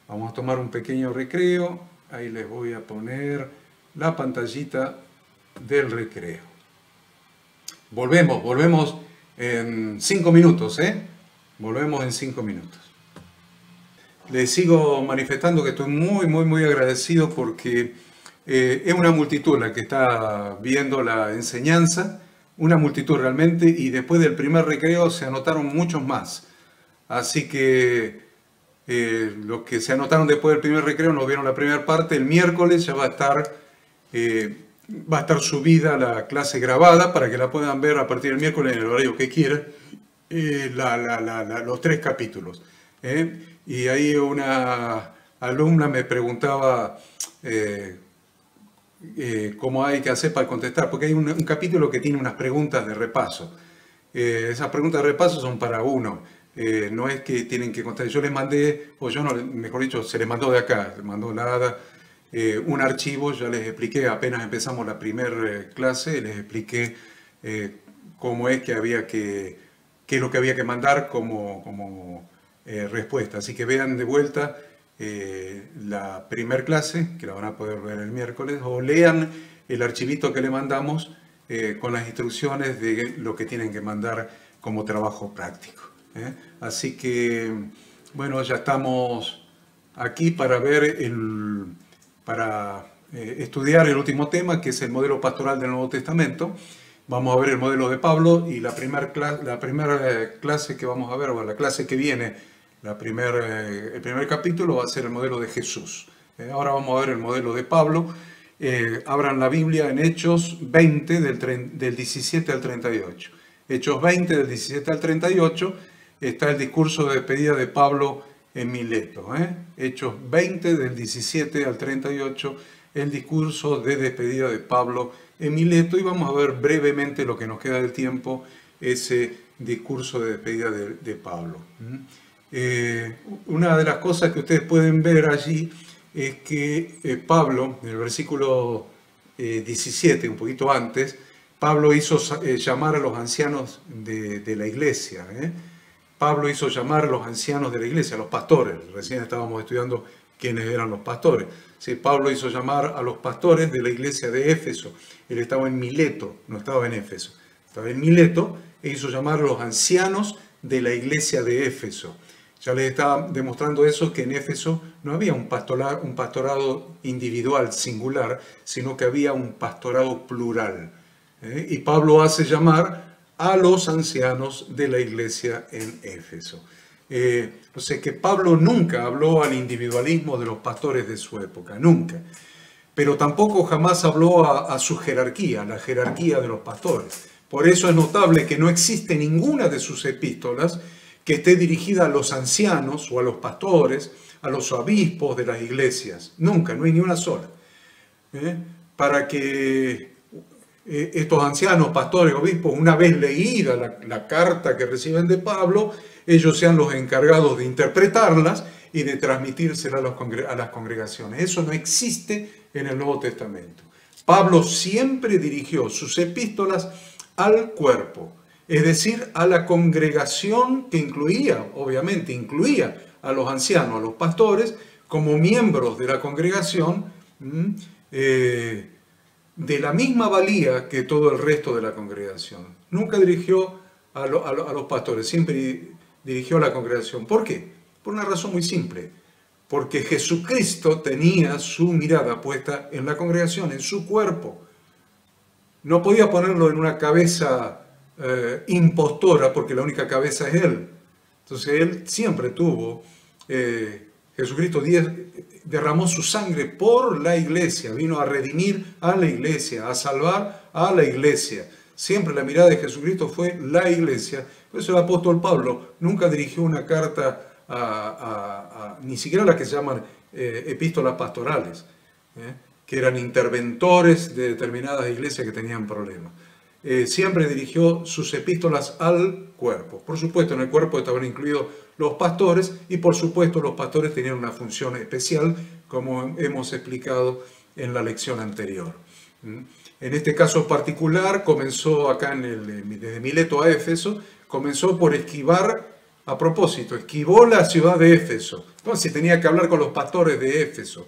[SPEAKER 1] Vamos a tomar un pequeño recreo. Ahí les voy a poner la pantallita del recreo. Volvemos en 5 minutos, Volvemos en 5 minutos. Les sigo manifestando que estoy muy agradecido porque es una multitud la que está viendo la enseñanza, una multitud realmente, y después del primer recreo se anotaron muchos más. Así que los que se anotaron después del primer recreo no vieron la primera parte. El miércoles ya va a estar subida la clase grabada para que la puedan ver a partir del miércoles en el horario que quieran, los 3 capítulos. Y ahí una alumna me preguntaba cómo hay que hacer para contestar, porque hay un capítulo que tiene unas preguntas de repaso. Esas preguntas de repaso son para uno. No es que tienen que contestar. Yo les mandé, o yo no, mejor dicho, se les mandó de acá, se mandó nada, un archivo. Ya les expliqué, apenas empezamos la primera clase, les expliqué cómo es que había qué es lo que había que mandar como respuesta. Así que vean de vuelta la primera clase, que la van a poder ver el miércoles, o lean el archivito que le mandamos con las instrucciones de lo que tienen que mandar como trabajo práctico. Así que, bueno, ya estamos aquí para ver estudiar el último tema, que es el modelo pastoral del Nuevo Testamento. Vamos a ver el modelo de Pablo y la primera clase que vamos a ver, o la clase que viene, el primer capítulo va a ser el modelo de Jesús. Ahora vamos a ver el modelo de Pablo. Abran la Biblia en Hechos 20 del 17 al 38. Hechos 20 del 17 al 38 está el discurso de despedida de Pablo en Mileto. Hechos 20 del 17 al 38, el discurso de despedida de Pablo en Mileto, y vamos a ver brevemente lo que nos queda del tiempo, ese discurso de despedida de Pablo. Una de las cosas que ustedes pueden ver allí es que Pablo, en el versículo 17, un poquito antes, Pablo hizo llamar a los ancianos de la iglesia. Pablo hizo llamar a los ancianos de la iglesia, a los pastores. Recién estábamos estudiando quiénes eran los pastores. Sí, Pablo hizo llamar a los pastores de la iglesia de Éfeso. Él estaba en Mileto, no estaba en Éfeso. Estaba en Mileto e hizo llamar a los ancianos de la iglesia de Éfeso. Ya les estaba demostrando eso, que en Éfeso no había un pastorado individual, singular, sino que había un pastorado plural. Y Pablo hace llamar a los ancianos de la iglesia en Éfeso. O sea que Pablo nunca habló al individualismo de los pastores de su época, nunca. Pero tampoco jamás habló a su jerarquía, la jerarquía de los pastores. Por eso es notable que no existe ninguna de sus epístolas que esté dirigida a los ancianos o a los pastores, a los obispos de las iglesias. Nunca, no hay ni una sola. Para que estos ancianos, pastores, obispos, una vez leída la carta que reciben de Pablo, ellos sean los encargados de interpretarlas y de transmitírsela a las congregaciones. Eso no existe en el Nuevo Testamento. Pablo siempre dirigió sus epístolas al cuerpo, es decir, a la congregación, que obviamente incluía a los ancianos, a los pastores, como miembros de la congregación, de la misma valía que todo el resto de la congregación. Nunca dirigió a los pastores, siempre dirigió a la congregación. ¿Por qué? Por una razón muy simple. Porque Jesucristo tenía su mirada puesta en la congregación, en su cuerpo. No podía ponerlo en una cabeza impostora, porque la única cabeza es Él. Entonces Él siempre tuvo, Jesucristo derramó su sangre por la iglesia, vino a redimir a la iglesia, a salvar a la iglesia. Siempre la mirada de Jesucristo fue la iglesia. Por eso el apóstol Pablo nunca dirigió una carta ni siquiera las que se llaman epístolas pastorales, que eran interventores de determinadas iglesias que tenían problemas. Siempre dirigió sus epístolas al cuerpo. Por supuesto, en el cuerpo estaban incluidos los pastores, y por supuesto los pastores tenían una función especial, como hemos explicado en la lección anterior. En este caso particular, comenzó acá desde Mileto a Éfeso, comenzó por esquivar, a propósito, esquivó la ciudad de Éfeso. Entonces tenía que hablar con los pastores de Éfeso.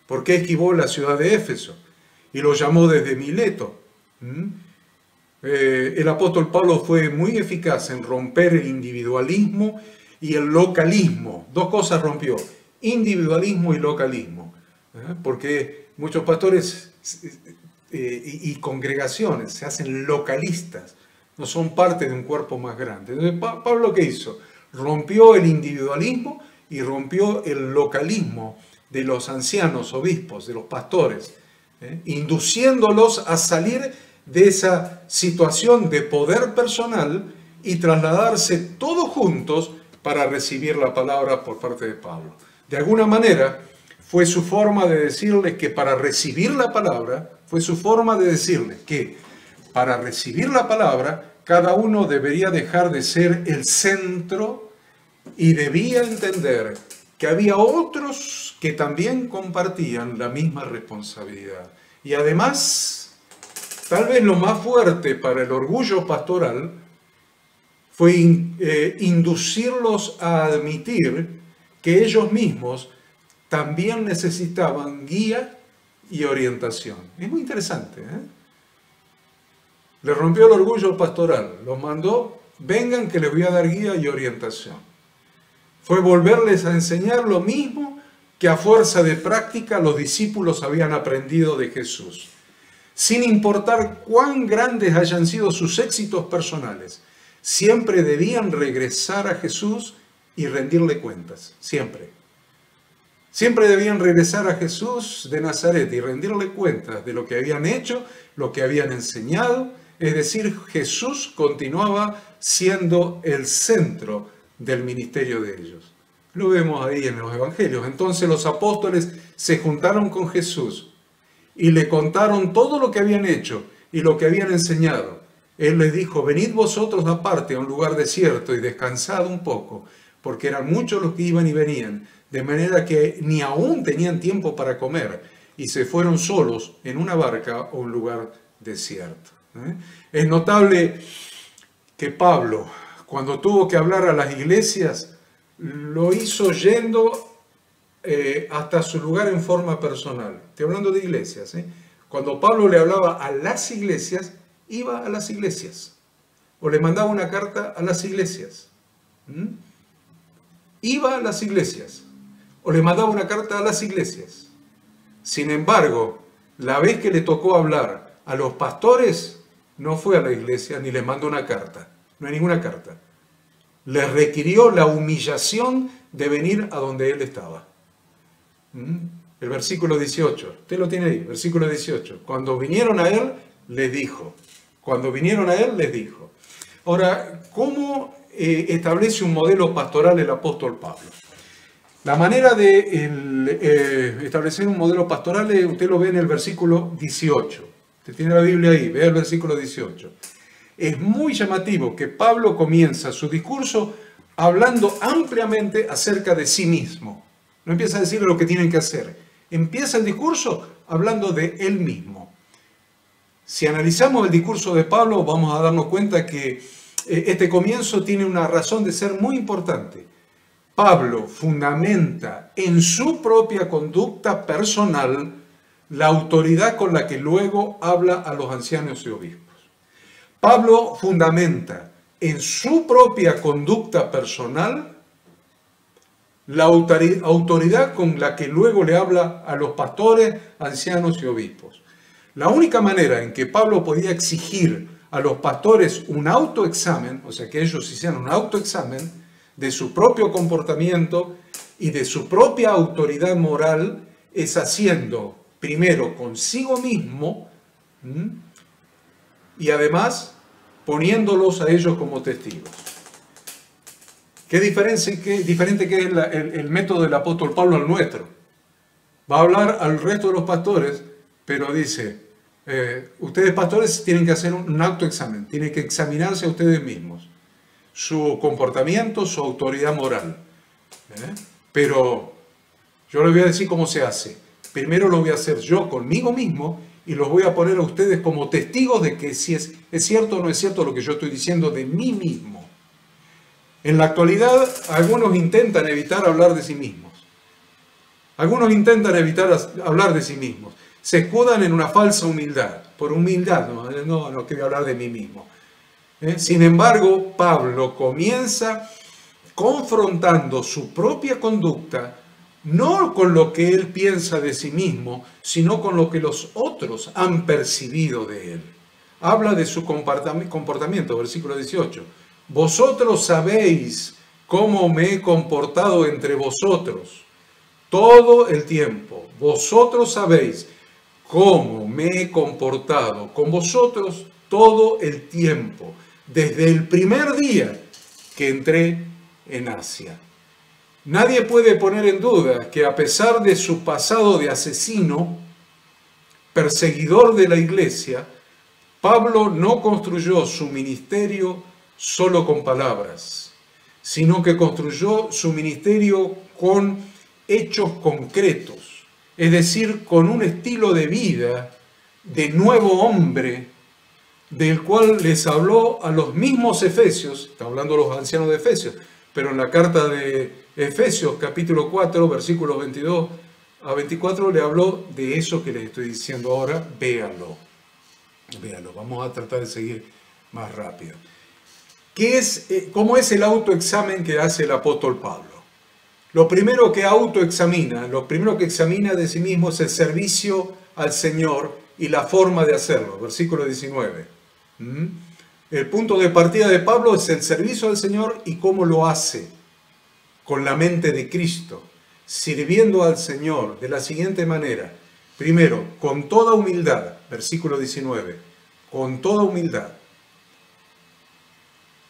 [SPEAKER 1] ¿Por qué esquivó la ciudad de Éfeso? Y lo llamó desde Mileto. El apóstol Pablo fue muy eficaz en romper el individualismo y el localismo. Dos cosas rompió: individualismo y localismo. Porque muchos pastores y congregaciones se hacen localistas, no son parte de un cuerpo más grande. Entonces, Pablo, ¿qué hizo? Rompió el individualismo y rompió el localismo de los ancianos, obispos, de los pastores, induciéndolos a salir de esa situación de poder personal y trasladarse todos juntos para recibir la palabra por parte de Pablo. De alguna manera, fue su forma de decirles que para recibir la palabra, cada uno debería dejar de ser el centro y debía entender que había otros que también compartían la misma responsabilidad. Y además, tal vez lo más fuerte para el orgullo pastoral fue inducirlos a admitir que ellos mismos también necesitaban guía y orientación. Es muy interesante, ¿eh? Le rompió el orgullo pastoral, los mandó, vengan que les voy a dar guía y orientación. Fue volverles a enseñar lo mismo que a fuerza de práctica los discípulos habían aprendido de Jesús. Sin importar cuán grandes hayan sido sus éxitos personales, siempre debían regresar a Jesús y rendirle cuentas, siempre. Siempre debían regresar a Jesús de Nazaret y rendirle cuentas de lo que habían hecho, lo que habían enseñado. Es decir, Jesús continuaba siendo el centro del ministerio de ellos. Lo vemos ahí en los evangelios. Entonces los apóstoles se juntaron con Jesús y le contaron todo lo que habían hecho y lo que habían enseñado. Él les dijo, venid vosotros aparte a un lugar desierto y descansad un poco, porque eran muchos los que iban y venían, de manera que ni aún tenían tiempo para comer, y se fueron solos en una barca a un lugar desierto. Es notable que Pablo, cuando tuvo que hablar a las iglesias, lo hizo yendo hasta su lugar en forma personal. Estoy hablando de iglesias. Cuando Pablo le hablaba a las iglesias, iba a las iglesias. O le mandaba una carta a las iglesias. Iba a las iglesias. O le mandaba una carta a las iglesias. Sin embargo, la vez que le tocó hablar a los pastores, no fue a la iglesia ni les mandó una carta. No hay ninguna carta. Les requirió la humillación de venir a donde él estaba. El versículo 18. Usted lo tiene ahí, versículo 18. Cuando vinieron a él, les dijo. Cuando vinieron a él, les dijo. Ahora, ¿cómo establece un modelo pastoral el apóstol Pablo? La manera de establecer un modelo pastoral, usted lo ve en el versículo 18. Usted tiene la Biblia ahí, vea el versículo 18. Es muy llamativo que Pablo comienza su discurso hablando ampliamente acerca de sí mismo. No empieza a decir lo que tienen que hacer. Empieza el discurso hablando de él mismo. Si analizamos el discurso de Pablo, vamos a darnos cuenta que este comienzo tiene una razón de ser muy importante. Pablo fundamenta en su propia conducta personal la autoridad con la que luego habla a los ancianos y obispos. Pablo fundamenta en su propia conducta personal la autoridad con la que luego le habla a los pastores, ancianos y obispos. La única manera en que Pablo podía exigir a los pastores un autoexamen, o sea, que ellos hicieran un autoexamen de su propio comportamiento y de su propia autoridad moral, es haciendo primero consigo mismo y además poniéndolos a ellos como testigos. Qué diferente que es el método del apóstol Pablo al nuestro. Va a hablar al resto de los pastores, pero dice, ustedes pastores tienen que hacer un autoexamen, tienen que examinarse a ustedes mismos, su comportamiento, su autoridad moral. Pero yo les voy a decir cómo se hace. Primero lo voy a hacer yo conmigo mismo y los voy a poner a ustedes como testigos de que si es cierto o no es cierto lo que yo estoy diciendo de mí mismo. En la actualidad, algunos intentan evitar hablar de sí mismos. Algunos intentan evitar hablar de sí mismos. Se escudan en una falsa humildad. Por humildad, no quiero hablar de mí mismo. Sin embargo, Pablo comienza confrontando su propia conducta, no con lo que él piensa de sí mismo, sino con lo que los otros han percibido de él. Habla de su comportamiento, versículo 18. Vosotros sabéis cómo me he comportado entre vosotros todo el tiempo. Vosotros sabéis cómo me he comportado con vosotros todo el tiempo, desde el primer día que entré en Asia. Nadie puede poner en duda que a pesar de su pasado de asesino, perseguidor de la iglesia, Pablo no construyó su ministerio solo con palabras, sino que construyó su ministerio con hechos concretos, es decir, con un estilo de vida de nuevo hombre, del cual les habló a los mismos efesios, está hablando a los ancianos de Efesios, pero en la carta de Efesios capítulo 4, versículos 22 a 24, le habló de eso que les estoy diciendo ahora. Véanlo, vamos a tratar de seguir más rápido. ¿Cómo es el autoexamen que hace el apóstol Pablo? Lo primero que examina de sí mismo es el servicio al Señor y la forma de hacerlo. Versículo 19. El punto de partida de Pablo es el servicio al Señor y cómo lo hace, con la mente de Cristo, sirviendo al Señor de la siguiente manera. Primero, con toda humildad, versículo 19, con toda humildad,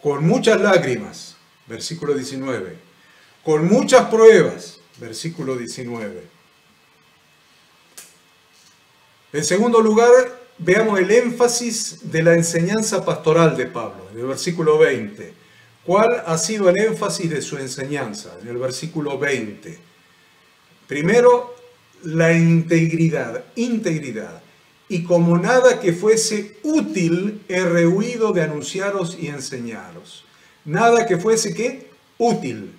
[SPEAKER 1] con muchas lágrimas, versículo 19, con muchas pruebas, versículo 19. En segundo lugar, veamos el énfasis de la enseñanza pastoral de Pablo, en el versículo 20. ¿Cuál ha sido el énfasis de su enseñanza? En el versículo 20. Primero, la integridad. Y como nada que fuese útil, he rehuido de anunciaros y enseñaros. Nada que fuese, ¿qué? Útil.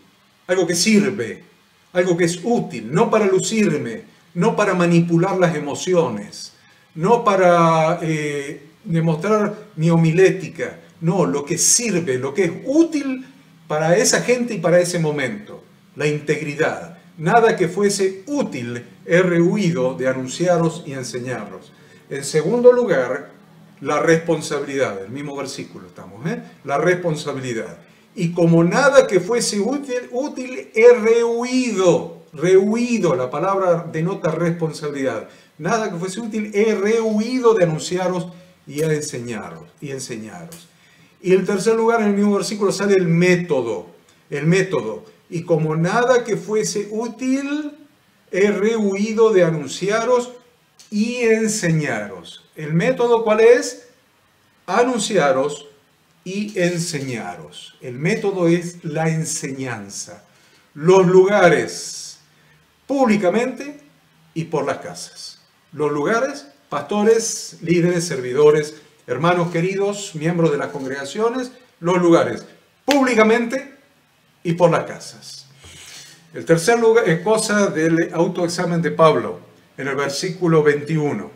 [SPEAKER 1] Algo que sirve, algo que es útil, no para lucirme, no para manipular las emociones, no para demostrar mi homilética, no, lo que sirve, lo que es útil para esa gente y para ese momento, la integridad. Nada que fuese útil he rehuido de anunciaros y enseñaros. En segundo lugar, la responsabilidad, el mismo versículo estamos, la responsabilidad. Y como nada que fuese útil he rehuido, la palabra denota responsabilidad. Nada que fuese útil he rehuido de anunciaros y a enseñaros. Y en tercer lugar, en el mismo versículo sale el método. Y como nada que fuese útil he rehuido de anunciaros y enseñaros. ¿El método cuál es? Anunciaros y enseñaros. El método es la enseñanza. Los lugares, públicamente y por las casas. Los lugares, pastores, líderes, servidores, hermanos queridos, miembros de las congregaciones. Los lugares, públicamente y por las casas. El tercer lugar es cosa del autoexamen de Pablo, en el versículo 21.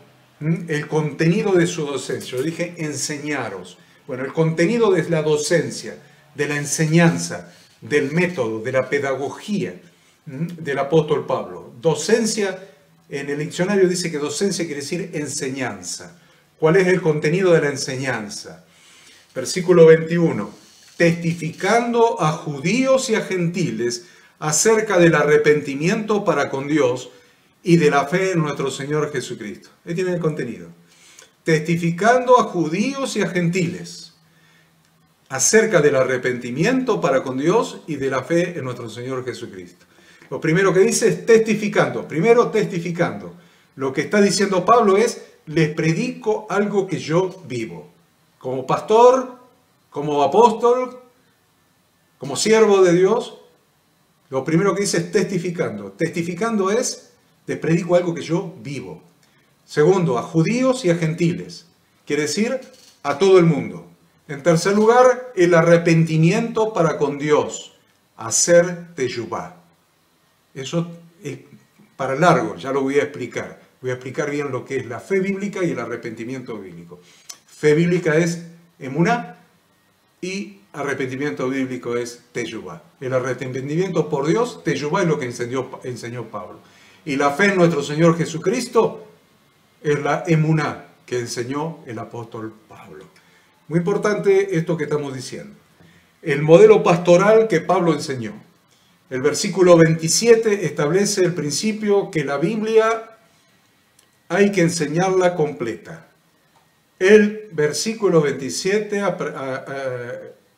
[SPEAKER 1] El contenido de su docencia. Yo dije enseñaros. Bueno, el contenido de la docencia, de la enseñanza, del método, de la pedagogía del apóstol Pablo. Docencia, en el diccionario dice que docencia quiere decir enseñanza. ¿Cuál es el contenido de la enseñanza? Versículo 21. Testificando a judíos y a gentiles acerca del arrepentimiento para con Dios y de la fe en nuestro Señor Jesucristo. Ahí tiene el contenido. Testificando a judíos y a gentiles acerca del arrepentimiento para con Dios y de la fe en nuestro Señor Jesucristo. Lo primero que dice es testificando. Primero testificando. Lo que está diciendo Pablo es, les predico algo que yo vivo. Como pastor, como apóstol, como siervo de Dios, lo primero que dice es testificando. Testificando es, les predico algo que yo vivo. Segundo, a judíos y a gentiles. Quiere decir, a todo el mundo. En tercer lugar, el arrepentimiento para con Dios. Hacer teshuvá. Eso es para largo, ya lo voy a explicar. Voy a explicar bien lo que es la fe bíblica y el arrepentimiento bíblico. Fe bíblica es emuná y arrepentimiento bíblico es teshuvá. El arrepentimiento por Dios, teshuvá es lo que enseñó Pablo. Y la fe en nuestro Señor Jesucristo es la emuná que enseñó el apóstol Pablo. Muy importante esto que estamos diciendo. El modelo pastoral que Pablo enseñó. El versículo 27 establece el principio que la Biblia hay que enseñarla completa. El versículo 27,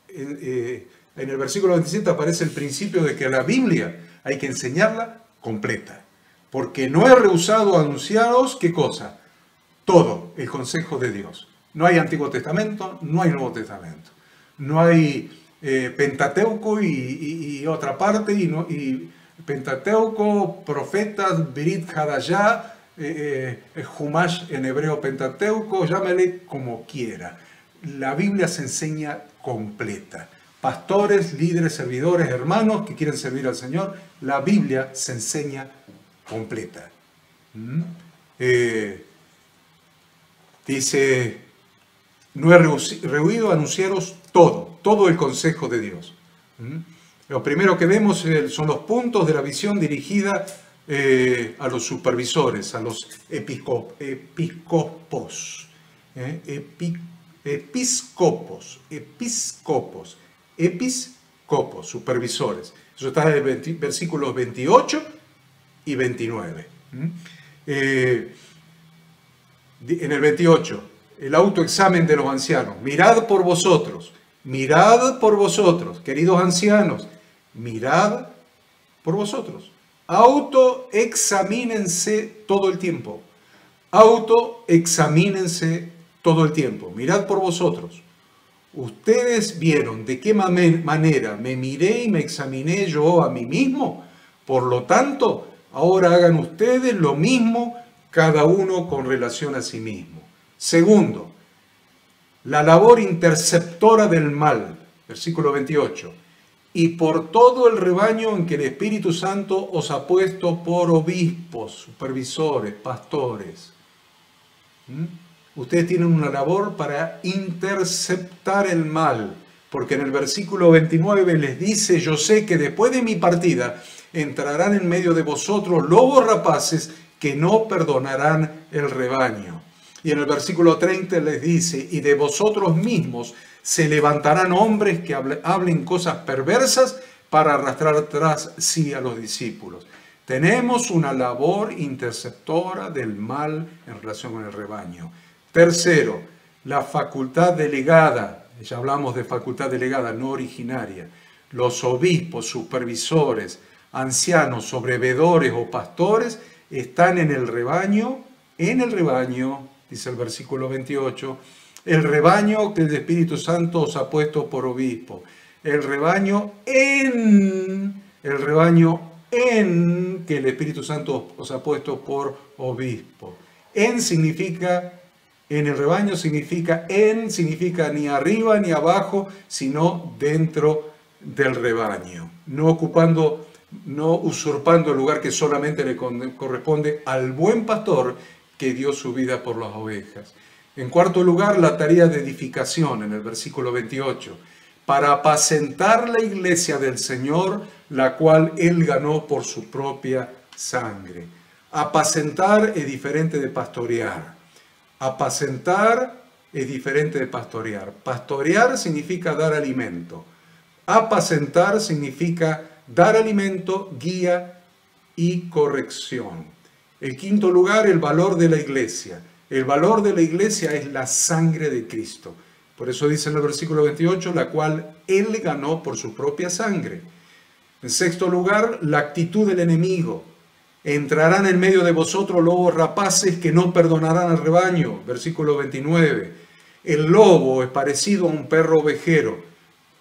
[SPEAKER 1] en el versículo 27 aparece el principio de que la Biblia hay que enseñarla completa. Porque no he rehusado anunciaros, ¿qué cosa? Todo el consejo de Dios. No hay Antiguo Testamento, no hay Nuevo Testamento. No hay Pentateuco y otra parte, y Pentateuco, profetas, Berit Hadashah, Humash en hebreo Pentateuco, llámale como quiera. La Biblia se enseña completa. Pastores, líderes, servidores, hermanos que quieren servir al Señor, la Biblia se enseña completa. Dice, no he rehuido a anunciaros todo el consejo de Dios. Lo primero que vemos son los puntos de la visión dirigida a los supervisores, a los episcopos, supervisores. Eso está en el versículos 28 y 29. En el 28, el autoexamen de los ancianos. Mirad por vosotros, queridos ancianos, mirad por vosotros. Autoexamínense todo el tiempo. Mirad por vosotros. Ustedes vieron de qué manera me miré y me examiné yo a mí mismo. Por lo tanto, ahora hagan ustedes lo mismo, cada uno con relación a sí mismo. Segundo, la labor interceptora del mal. Versículo 28. Y por todo el rebaño en que el Espíritu Santo os ha puesto por obispos, supervisores, pastores. Ustedes tienen una labor para interceptar el mal, porque en el versículo 29 les dice, yo sé que después de mi partida entrarán en medio de vosotros lobos rapaces que no perdonarán el rebaño. Y en el versículo 30 les dice, y de vosotros mismos se levantarán hombres que hablen cosas perversas para arrastrar tras sí a los discípulos. Tenemos una labor interceptora del mal en relación con el rebaño. Tercero, la facultad delegada. Ya hablamos de facultad delegada, no originaria. Los obispos, supervisores, ancianos, sobrevedores o pastores están en el rebaño, dice el versículo 28, el rebaño que el Espíritu Santo os ha puesto por obispo. El rebaño en que el Espíritu Santo os ha puesto por obispo. En el rebaño significa ni arriba ni abajo, sino dentro del rebaño. No usurpando el lugar que solamente le corresponde al buen pastor que dio su vida por las ovejas. En cuarto lugar, la tarea de edificación en el versículo 28, para apacentar la iglesia del Señor, la cual Él ganó por su propia sangre. Apacentar es diferente de pastorear. Pastorear significa dar alimento. Apacentar significa dar alimento, guía y corrección. El quinto lugar, el valor de la iglesia. El valor de la iglesia es la sangre de Cristo. Por eso dice en el versículo 28, la cual Él ganó por su propia sangre. En sexto lugar, la actitud del enemigo. Entrarán en medio de vosotros lobos rapaces que no perdonarán al rebaño. Versículo 29. El lobo es parecido a un perro ovejero,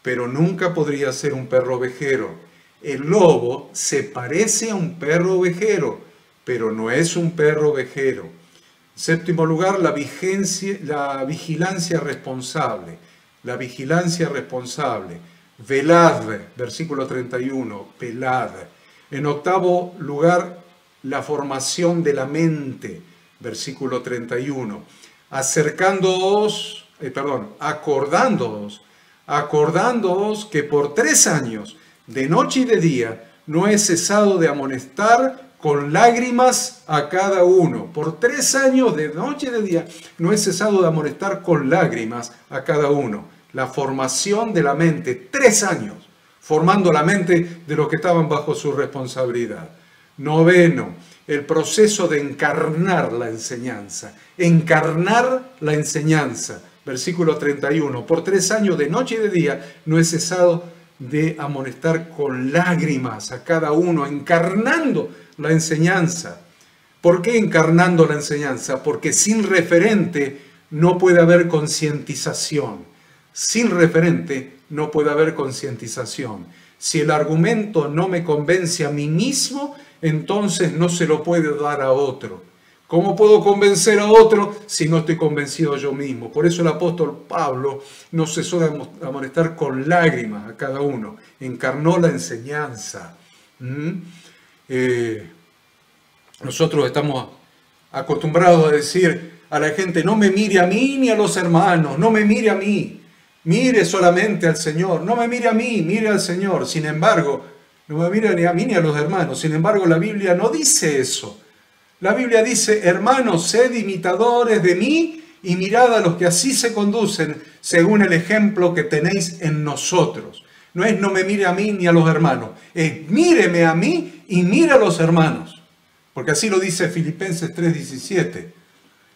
[SPEAKER 1] pero nunca podría ser un perro ovejero. El lobo se parece a un perro ovejero, pero no es un perro ovejero. En séptimo lugar, la vigilancia responsable. La vigilancia responsable. Velad, versículo 31, velad. En octavo lugar, la formación de la mente, versículo 31. Acordándoos que por 3 años, de noche y de día, no he cesado de amonestar con lágrimas a cada uno. Por 3 años, de noche y de día, no he cesado de amonestar con lágrimas a cada uno. La formación de la mente, 3 años, formando la mente de los que estaban bajo su responsabilidad. Noveno, el proceso de encarnar la enseñanza. Encarnar la enseñanza. Versículo 31. Por 3 años, de noche y de día, no he cesado de amonestar con lágrimas a cada uno, encarnando la enseñanza. ¿Por qué encarnando la enseñanza? Porque sin referente no puede haber concientización. Sin referente no puede haber concientización. Si el argumento no me convence a mí mismo, entonces no se lo puedo dar a otro. ¿Cómo puedo convencer a otro si no estoy convencido yo mismo? Por eso el apóstol Pablo no cesó de amonestar con lágrimas a cada uno. Encarnó la enseñanza. Nosotros estamos acostumbrados a decir a la gente, no me mire a mí ni a los hermanos, no me mire a mí. Mire solamente al Señor, no me mire a mí, mire al Señor. Sin embargo, no me mire ni a mí ni a los hermanos. Sin embargo, la Biblia no dice eso. La Biblia dice, hermanos, sed imitadores de mí y mirad a los que así se conducen según el ejemplo que tenéis en nosotros. No es no me mire a mí ni a los hermanos, es míreme a mí y mire a los hermanos. Porque así lo dice Filipenses 3:17.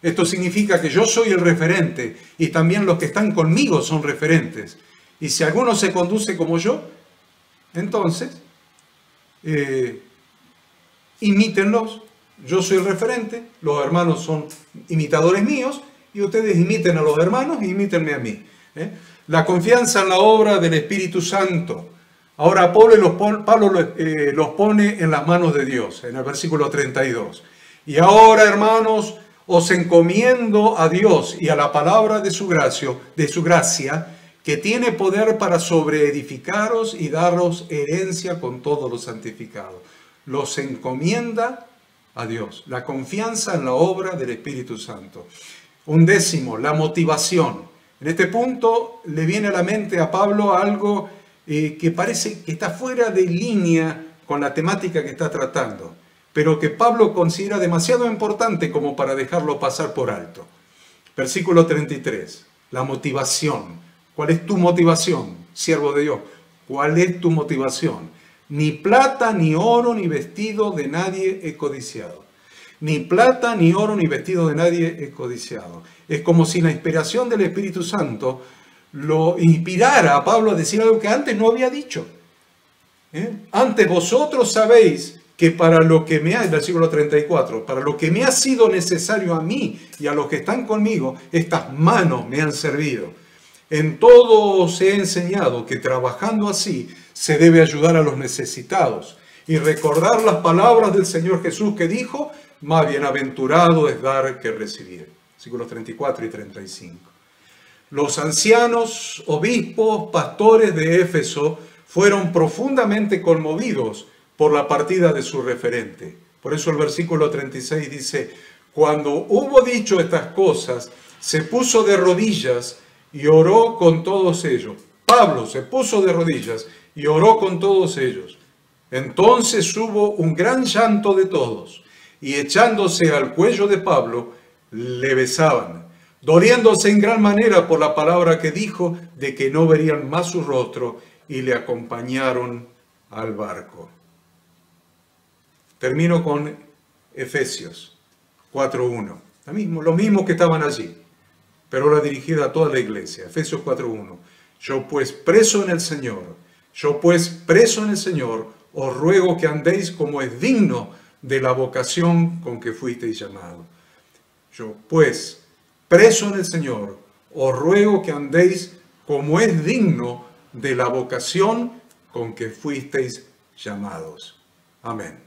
[SPEAKER 1] Esto significa que yo soy el referente y también los que están conmigo son referentes. Y si alguno se conduce como yo, entonces imítenlos. Yo soy el referente, los hermanos son imitadores míos y ustedes imiten a los hermanos y imítenme a mí. La confianza en la obra del Espíritu Santo. Ahora Pablo los pone en las manos de Dios, en el versículo 32. Y ahora, hermanos, os encomiendo a Dios y a la palabra de su gracia, que tiene poder para sobreedificaros y daros herencia con todos los santificados. Los encomienda a Dios. La confianza en la obra del Espíritu Santo. 11, la motivación. En este punto le viene a la mente a Pablo algo que parece que está fuera de línea con la temática que está tratando, pero que Pablo considera demasiado importante como para dejarlo pasar por alto. Versículo 33, la motivación. ¿Cuál es tu motivación, siervo de Dios? ¿Cuál es tu motivación? Ni plata, ni oro, ni vestido de nadie he codiciado. Ni plata, ni oro, ni vestido de nadie he codiciado. Es como si la inspiración del Espíritu Santo lo inspirara a Pablo a decir algo que antes no había dicho. Antes vosotros sabéis que para lo que me ha, versículo 34, para lo que me ha sido necesario a mí y a los que están conmigo, estas manos me han servido. En todo os he enseñado que trabajando así se debe ayudar a los necesitados y recordar las palabras del Señor Jesús que dijo, más bienaventurado es dar que recibir. Versículos 34 y 35. Los ancianos, obispos, pastores de Éfeso fueron profundamente conmovidos por la partida de su referente. Por eso el versículo 36 dice, cuando hubo dicho estas cosas, se puso de rodillas y oró con todos ellos. Pablo se puso de rodillas y oró con todos ellos. Entonces hubo un gran llanto de todos, y echándose al cuello de Pablo, le besaban, doliéndose en gran manera por la palabra que dijo, de que no verían más su rostro, y le acompañaron al barco. Termino con Efesios 4:1. Los mismos que estaban allí, pero ahora dirigida a toda la iglesia. Efesios 4:1. Yo pues preso en el Señor, os ruego que andéis como es digno de la vocación con que fuisteis llamados. Yo pues, preso en el Señor, os ruego que andéis como es digno de la vocación con que fuisteis llamados. Amén.